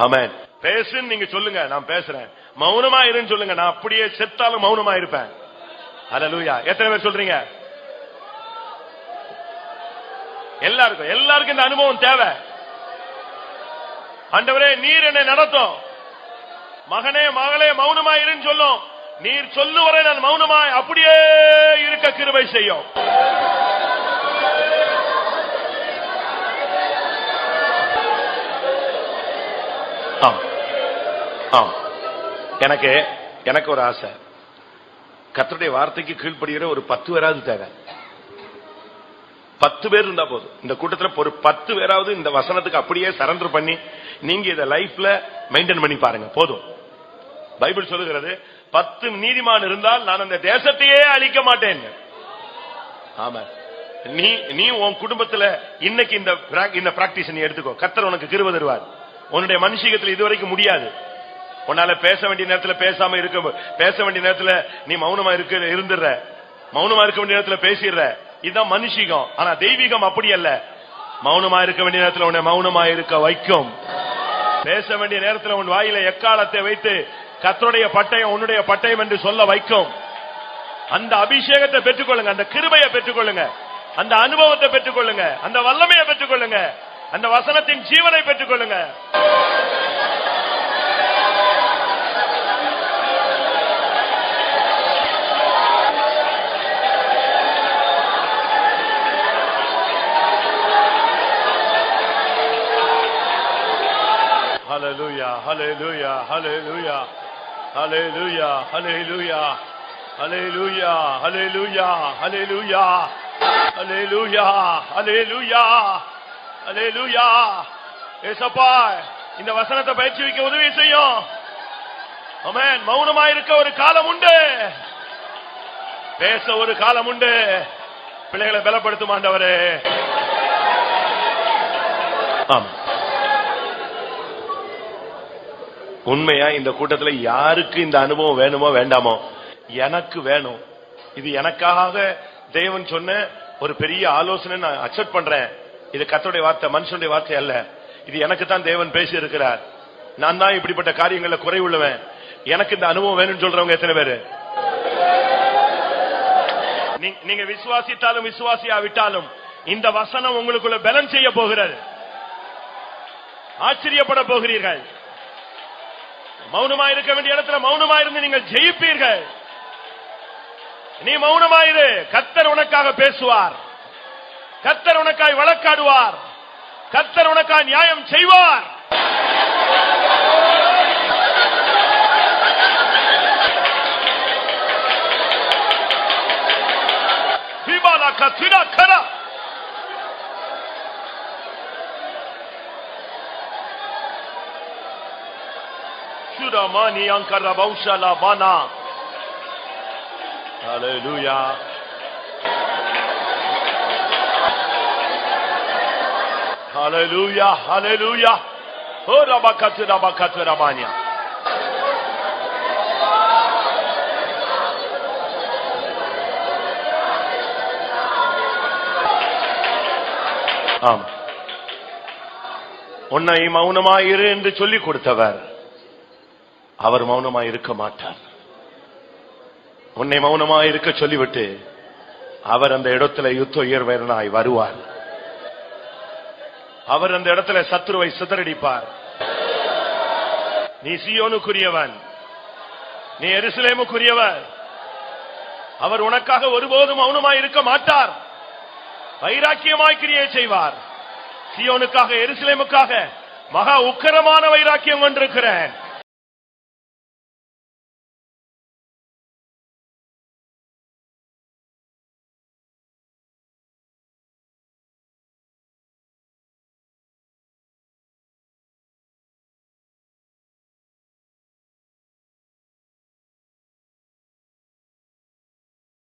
ஆமென். பேசுன்னு நீங்க சொல்லுங்க, நான் பேசுறேன். மௌனமா இருன்னு சொல்லுங்க, நான் அப்படியே செத்தாலும் மௌனமா இருப்பேன். ஹல்லேலூயா. எத்தனை பேர் சொல்றீங்க? எல்லாருக்கும் இந்த அனுபவம் தேவை. ஆண்டவரே, நீர் என்னை நடத்தும். மகனே, மகளே, மௌனமாய் இருன்னு சொல்லும். நீர் சொல்லுவரை நான் மௌனமாய் அப்படியே இருக்க கிருபை செய்யும். எனக்கு ஒரு ஆசை, கர்த்தருடைய வார்த்தைக்கு கீழ்ப்படுகிற ஒரு 10 பேராவது தேவை. 10 பேர் இருந்தா போதும். இந்த கூட்டத்தில் ஒரு 10 பேராவது இந்த வசனத்துக்கு அப்படியே சரண்டர் பண்ணி நீங்க இதை லைஃப்ல மெயின்டைன் பண்ணி பாருங்க, போதும். பைபிள் சொல்லுகிறது, 10 நீதிமான் இருந்தால் நான் அந்த தேசத்தையே அழிக்க மாட்டேன். ஆமா, நீ உன் குடும்பத்துல இன்னைக்கு இந்த பிராக்டிஸ் நீ எடுத்துக்கோ. கர்த்தர் உனக்கு கிருபை தருவார். உன்னுடைய மனுஷிகத்தில் இதுவரைக்கும் முடியாது. உன்னால பேச வேண்டிய நேரத்தில் பேசாம இருக்க, பேச வேண்டிய நேரத்தில் நீ மௌனமா இருந்துடுற, மௌனமா இருக்க வேண்டிய நேரத்தில் பேசிடுற. இதுதான் மனுஷிகம். ஆனா தெய்வீகம் அப்படி அல்ல. மௌனமா இருக்க வேண்டிய நேரத்தில் உன்னை மௌனமா இருக்க வைக்கும். பேச வேண்டிய நேரத்தில் உன் வாயில எக்காலத்தை வைத்து கர்த்தருடைய பட்டயம் உன்னுடைய பட்டயம் என்று சொல்ல வைக்கும். அந்த அபிஷேகத்தை பெற்றுக்கொள்ளுங்க, அந்த கிருபையை பெற்றுக்கொள்ளுங்க, அந்த அனுபவத்தை பெற்றுக்கொள்ளுங்க, அந்த வல்லமையை பெற்றுக்கொள்ளுங்க, அந்த வசனத்தின் ஜீவனை பெற்றுக்கொள்ளுங்க. Hallelujah, hallelujah, hallelujah, hallelujah, hallelujah, hallelujah, hallelujah, hallelujah, hallelujah, hallelujah, hallelujah. ஏசப்பா, இந்த வசனத்தை பயிற்சி வைக்க உதவி செய்யும். ஆமென். மௌனமா இருக்க ஒரு காலம் உண்டு, பேச ஒரு காலம் உண்டு. பிள்ளைகளை பலப்படுத்தும் ஆண்டவரே. ஆமாம். உண்மையா இந்த கூட்டத்தில் யாருக்கு இந்த அனுபவம் வேணுமோ வேண்டாமோ, எனக்கு வேணும். இது எனக்காக தேவன் சொன்ன ஒரு பெரிய ஆலோசனை, நான் அக்செப்ட் பண்றேன். இது கர்த்தருடைய வார்த்தை, மனுஷனுடைய வார்த்தை அல்ல. இது எனக்கு தான் தேவன் பேசி இருக்கிறார். நான் தான் இப்படிப்பட்ட காரியங்கள்ல குறை உள்ளவன். எனக்கு இந்த அனுபவம் வேணும்னு சொல்றவங்க எத்தனை பேரு? நீங்க விசுவாசித்தாலும் விசுவாசியாவிட்டாலும் இந்த வசனம் உங்களுக்குள்ள பலன் செய்ய போகிறது. ஆச்சரியப்பட போகிறீர்கள். மௌனமா இருக்க வேண்டிய இடத்துல மௌனமா இருந்து நீங்கள் ஜெயிப்பீர்கள். நீ மௌனமாயிரு, கர்த்தர் உனக்காக பேசுவார், கர்த்தர் உனக்காய் வழக்காடுவார், கர்த்தர் உனக்காய் நியாயம் செய்வார். Mani ankara baushala bana. Hallelujah. Hallelujah, hallelujah. Oh rabakatu rabakatu rabania. ஆமா, உன்னை மௌனமாயிரு என்று சொல்லிக் கொடுத்தவர் அவர் மௌனமாய் இருக்க மாட்டார். உன்னை மௌனமாய் இருக்க சொல்லிவிட்டு அவர் அந்த இடத்துல யுத்த உயர்வனாய் வருவார். அவர் அந்த இடத்துல சத்துருவை சிதறடிப்பார். நீ சீயோனுக்குரியவன், நீ எருசலேமுக்குரியவர். அவர் உனக்காக ஒருபோதும் மௌனமாய் இருக்க மாட்டார். வைராக்கியமாய் கிரியை செய்வார். சீயோனுக்காக எருசலேமுக்காக மகா உக்கிரமான வைராக்கியம் கொண்டிருக்கிறேன்.